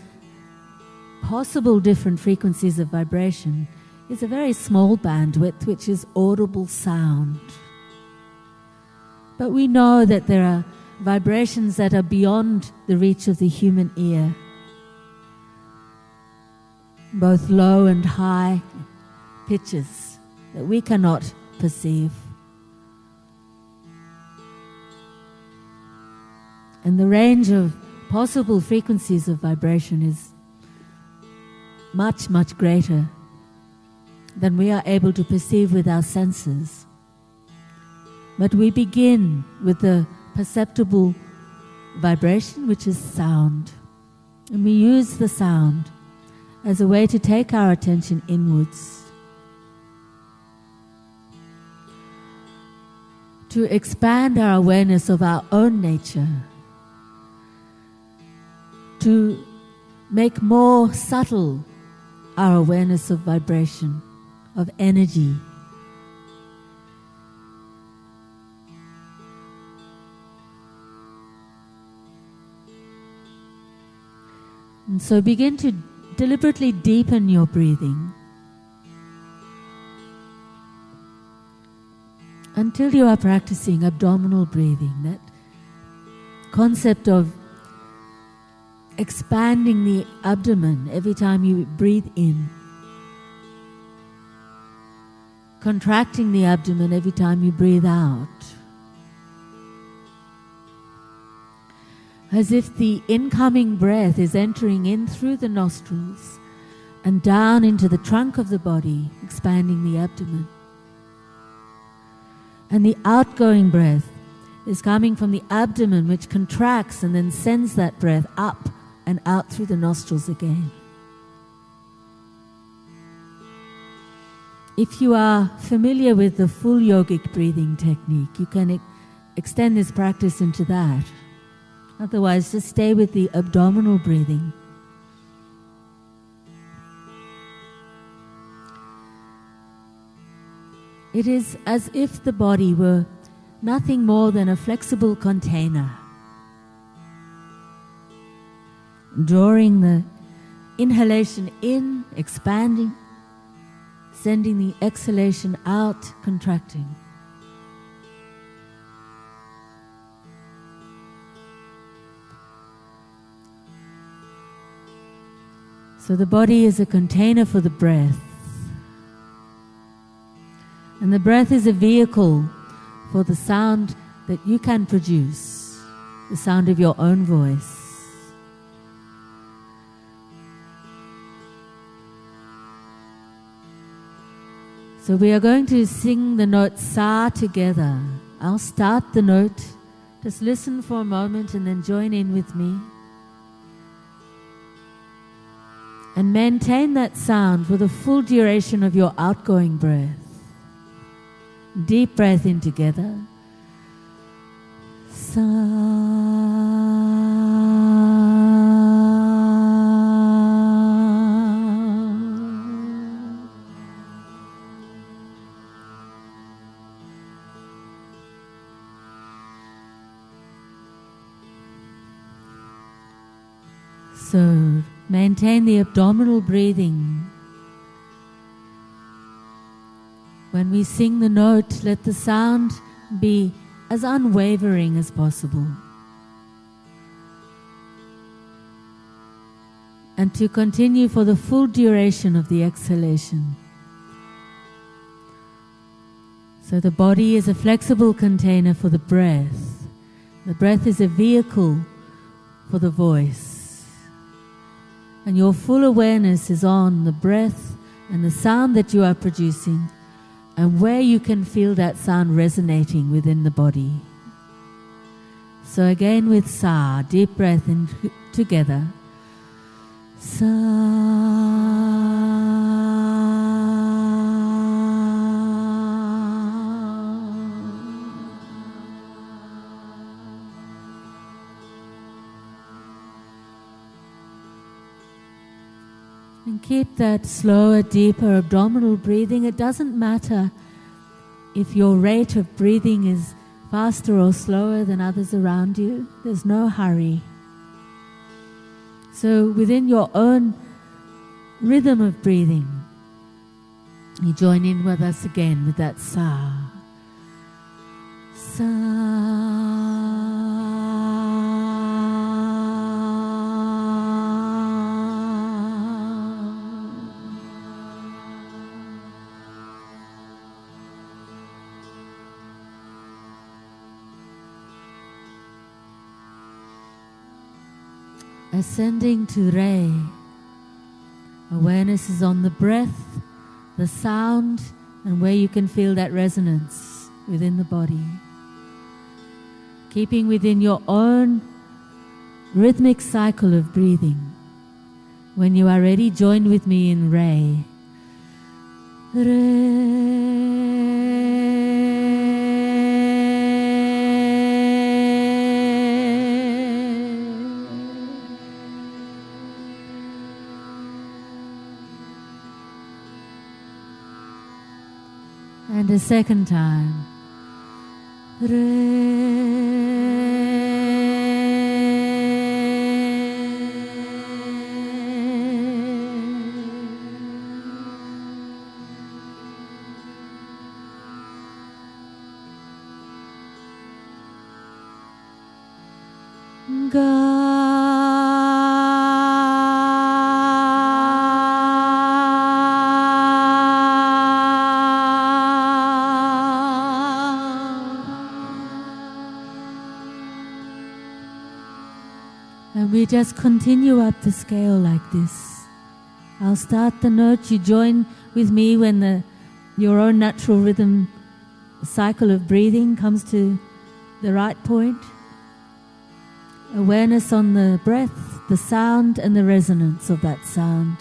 possible different frequencies of vibration is a very small bandwidth, which is audible sound. But we know that there are vibrations that are beyond the reach of the human ear, both low and high pitches that we cannot perceive. And the range of possible frequencies of vibration is much, much greater than we are able to perceive with our senses. But we begin with the perceptible vibration, which is sound. And we use the sound as a way to take our attention inwards, to expand our awareness of our own nature, to make more subtle our awareness of vibration, of energy. And so begin to deliberately deepen your breathing until you are practicing abdominal breathing, that concept of expanding the abdomen every time you breathe in, contracting the abdomen every time you breathe out, as if the incoming breath is entering in through the nostrils and down into the trunk of the body, expanding the abdomen. And the outgoing breath is coming from the abdomen, which contracts and then sends that breath up and out through the nostrils again. If you are familiar with the full yogic breathing technique, you can extend this practice into that. Otherwise, just stay with the abdominal breathing. It is as if the body were nothing more than a flexible container, drawing the inhalation in, expanding, sending the exhalation out, contracting. So the body is a container for the breath. And the breath is a vehicle for the sound that you can produce, the sound of your own voice. So we are going to sing the note Sa together. I'll start the note. Just listen for a moment and then join in with me. And maintain that sound for the full duration of your outgoing breath. Deep breath in together. Sa. So maintain the abdominal breathing. When we sing the note, let the sound be as unwavering as possible. And to continue for the full duration of the exhalation. So the body is a flexible container for the breath. The breath is a vehicle for the voice. And your full awareness is on the breath and the sound that you are producing, and where you can feel that sound resonating within the body. So again with Sa, deep breath in together. Sa. And keep that slower, deeper abdominal breathing. It doesn't matter if your rate of breathing is faster or slower than others around you. There's no hurry. So within your own rhythm of breathing, you join in with us again with that Sa. Sa. Ascending to Re. Awareness is on the breath, the sound, and where you can feel that resonance within the body. Keeping within your own rhythmic cycle of breathing. When you are ready, join with me in Re. Re. And a second time. And we just continue up the scale like this. I'll start the note, you join with me when your own natural rhythm cycle of breathing comes to the right point. Awareness on the breath, the sound and the resonance of that sound.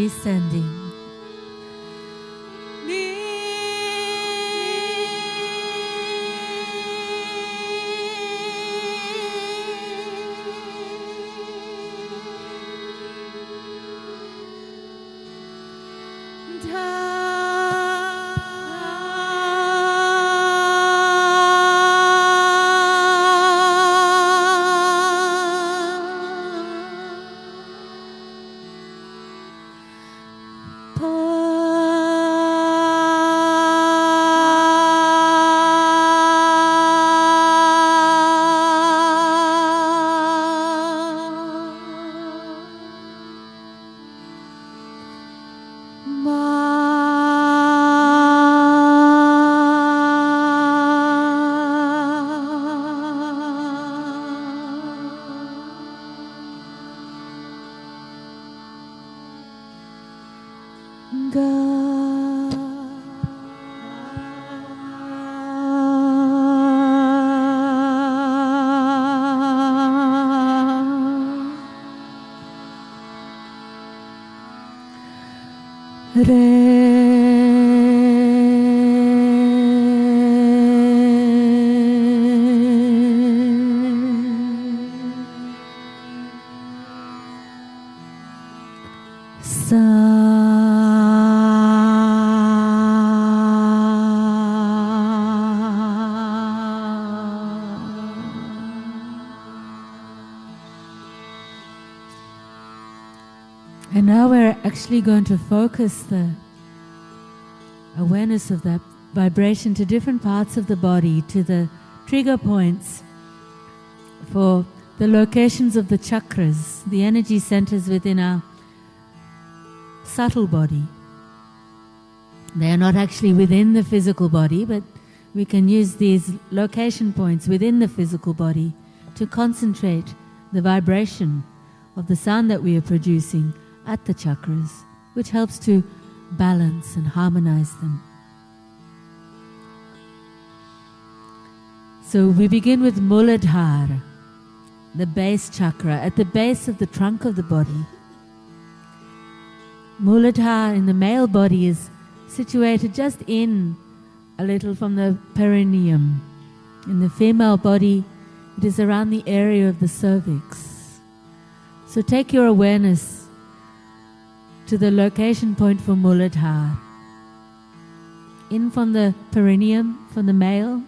descending. And now we're actually going to focus the awareness of that vibration to different parts of the body, to the trigger points for the locations of the chakras, the energy centers within our subtle body. They are not actually within the physical body, but we can use these location points within the physical body to concentrate the vibration of the sound that we are producing at the chakras, which helps to balance and harmonize them. So we begin with Muladhara, the base chakra, at the base of the trunk of the body. Muladhara in the male body is situated just in a little from the perineum. In the female body, it is around the area of the cervix. So take your awareness to the location point for Muladhara. In from the perineum for the male,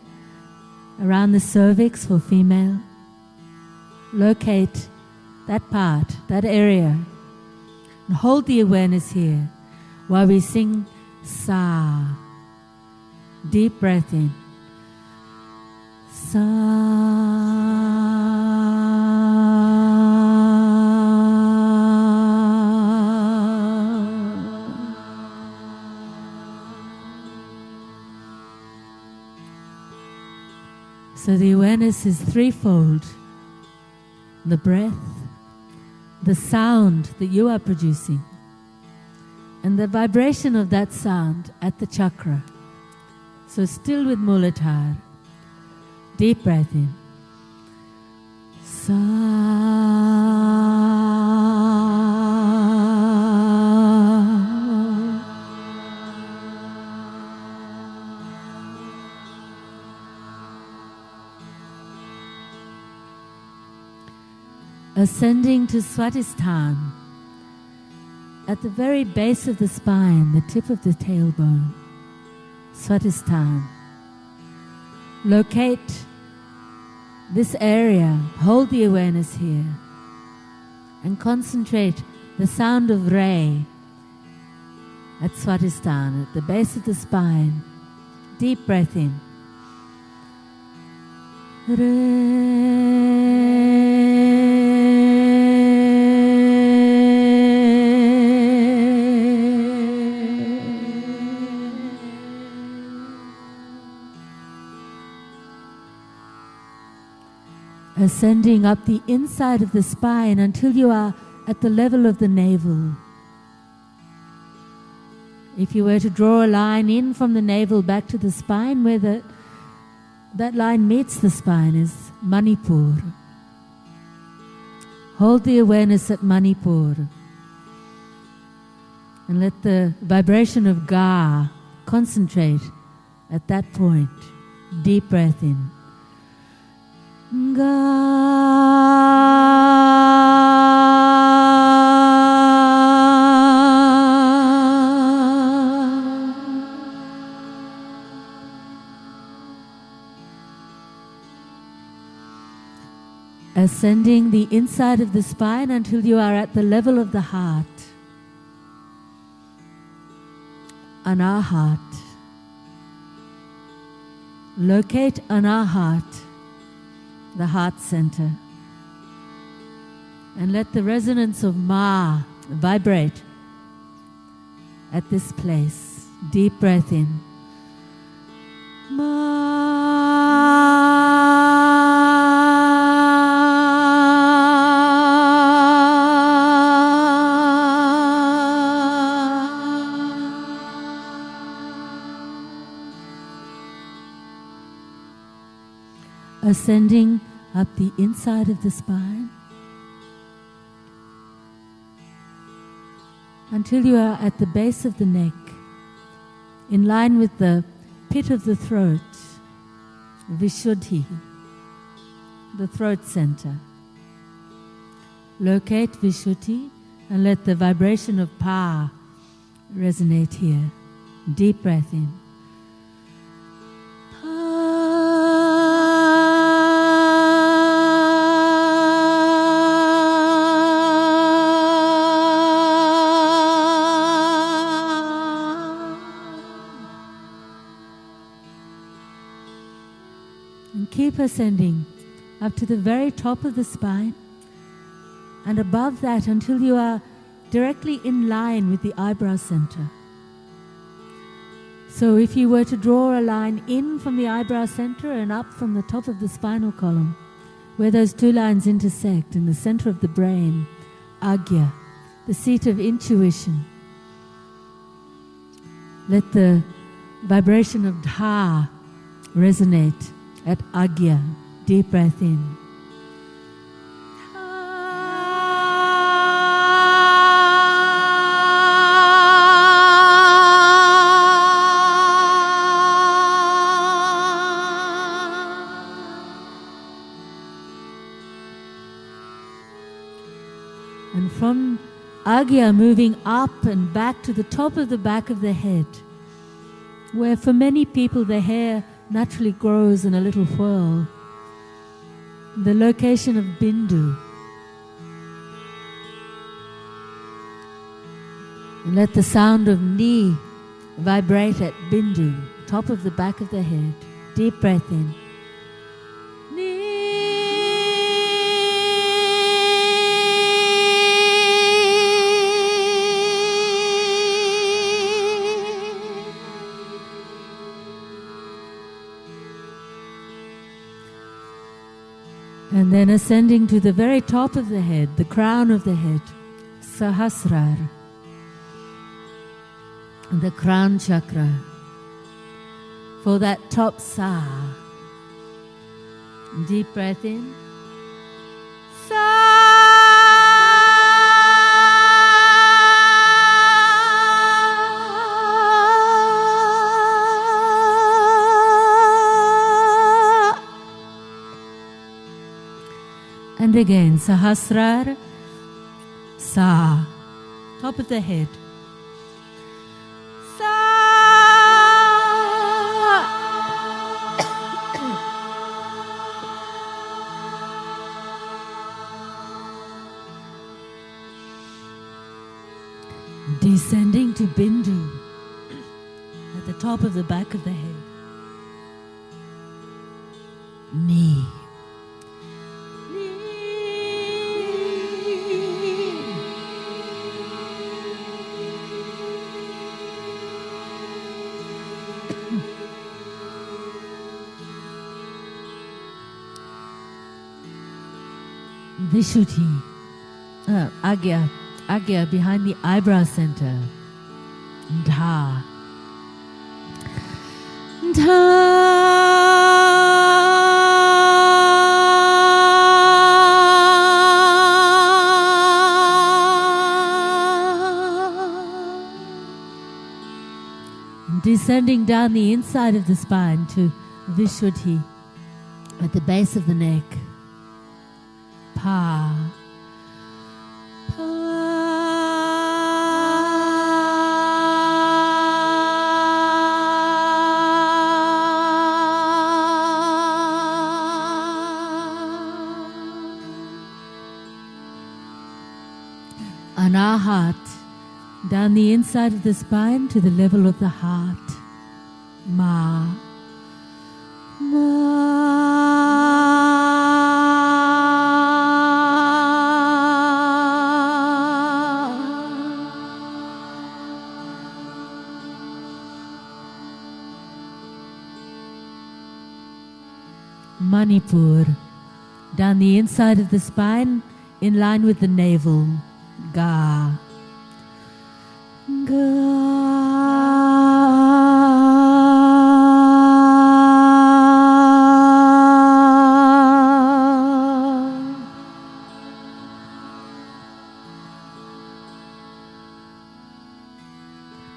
around the cervix for female. Locate that part, that area, and hold the awareness here while we sing Sa. Deep breath in. Sa. So the awareness is threefold. The breath, the sound that you are producing, and the vibration of that sound at the chakra. So still with Muladhara. Deep breath in. Sa. Ascending to Swadhisthana, at the very base of the spine, the tip of the tailbone. Swadhisthana. Locate this area, hold the awareness here, and concentrate the sound of Re at Swadhisthana, at the base of the spine. Deep breath in. Re. Ascending up the inside of the spine until you are at the level of the navel. If you were to draw a line in from the navel back to the spine, where that line meets the spine is Manipur. Hold the awareness at Manipur. And let the vibration of Ga concentrate at that point. Deep breath in. Ascending the inside of the spine until you are at the level of the heart. Anahat. Locate Anahat, the heart center. And let the resonance of Ma vibrate at this place. Deep breath in. Ma. Ascending up the inside of the spine until you are at the base of the neck, in line with the pit of the throat, Vishuddhi, the throat center. Locate Vishuddhi and let the vibration of Pa resonate here. Deep breath in. Keep ascending up to the very top of the spine and above that until you are directly in line with the eyebrow center. So if you were to draw a line in from the eyebrow center and up from the top of the spinal column, where those two lines intersect in the center of the brain, Agya, the seat of intuition, let the vibration of Dha resonate at Agya. Deep breath in. And from Agya moving up and back to the top of the back of the head, where for many people the hair naturally grows in a little whirl. The location of Bindu. And let the sound of Ni vibrate at Bindu, top of the back of the head. Deep breath in. And then ascending to the very top of the head, the crown of the head, Sahasrar, the crown chakra, for that top Sa. Deep breath in. Sa. And again, Sahasrar, Sa, top of the head. Sa. Descending to Bindu, at the top of the back of the head. Knee. Vishuddhi, Agya behind the eyebrow center. Dha. Descending down the inside of the spine to Vishuddhi at the base of the neck. Pa. Anahat, down the inside of the spine to the level of the heart. Ma. Ma. Manipur, down the inside of the spine in line with the navel. Ga. Ga.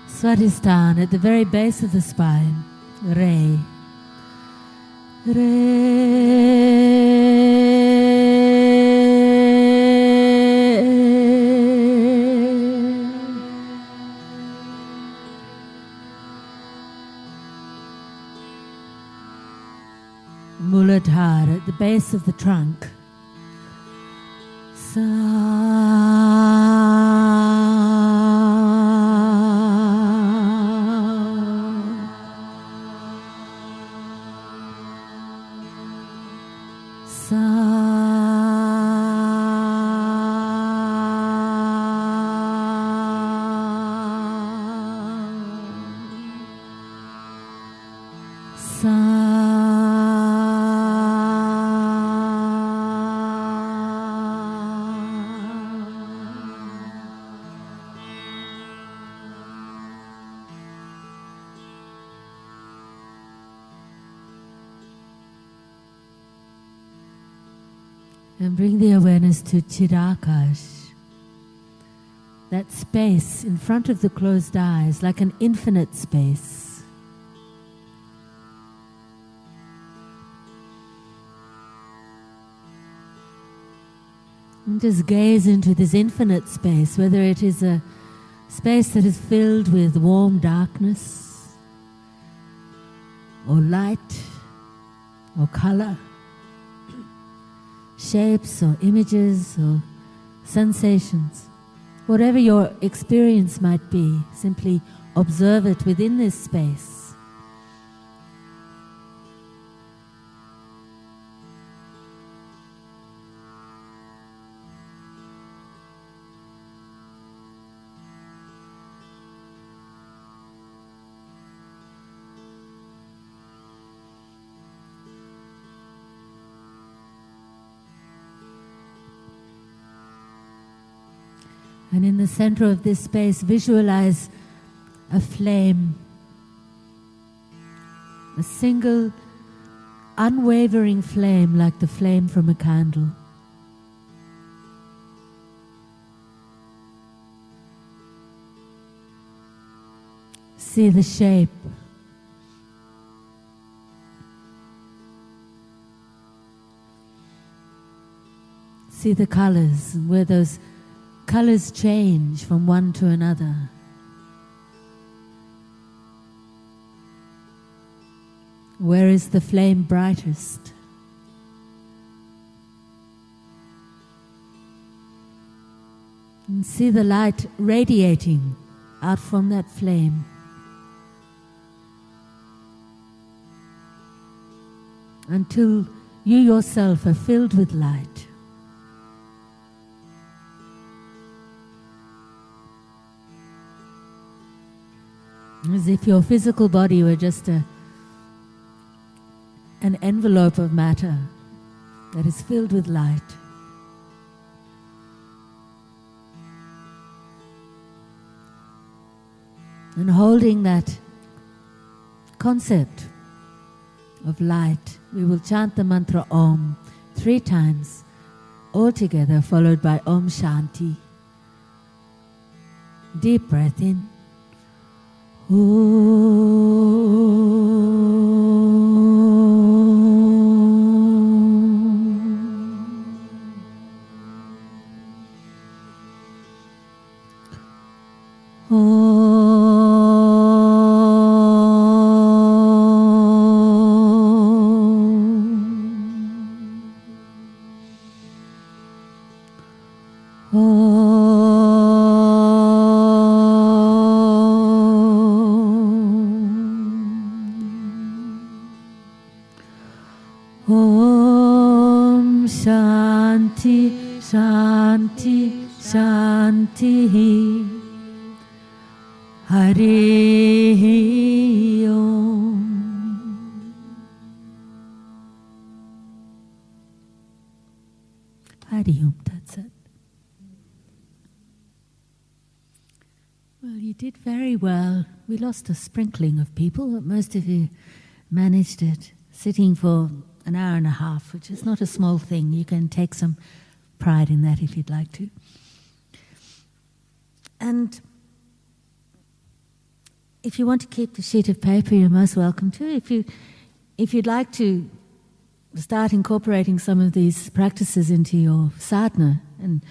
Swadhisthana at the very base of the spine. Re. Re. Muladhara at the base of the trunk. Sa. And bring the awareness to Chirakash, that space in front of the closed eyes, like an infinite space. And just gaze into this infinite space, whether it is a space that is filled with warm darkness, or light, or color, shapes or images or sensations. Whatever your experience might be, simply observe it within this space. And in the center of this space, visualize a flame, a single, unwavering flame like the flame from a candle. See the shape. See the colors and where those colors change from one to another. Where is the flame brightest? And see the light radiating out from that flame. Until you yourself are filled with light. As if your physical body were just an envelope of matter that is filled with light. And holding that concept of light, we will chant the mantra Om 3 times, all together, followed by Om Shanti. Deep breath in. Om. Shanti, Shanti, Shanti. Hari Om. Hari Om Tat Sat. Well, you did very well. We lost a sprinkling of people, but most of you managed it, sitting for an hour and a half, which is not a small thing. You can take some pride in that if you'd like to. And if you want to keep the sheet of paper, you're most welcome to. If you'd like to start incorporating some of these practices into your sadhana and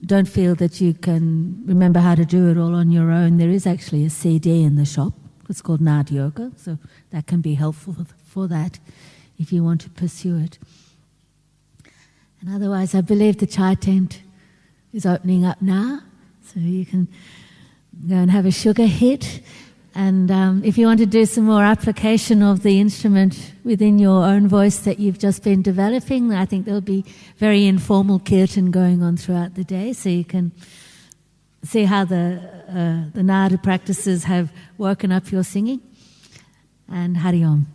don't feel that you can remember how to do it all on your own, there is actually a CD in the shop. It's called Nad Yoga, so that can be helpful for that if you want to pursue it. And otherwise, I believe the chai tent is opening up now, so you can go and have a sugar hit. And if you want to do some more application of the instrument within your own voice that you've just been developing, I think there'll be very informal kirtan going on throughout the day, so you can see how the Nada practices have woken up your singing. And Hari Om.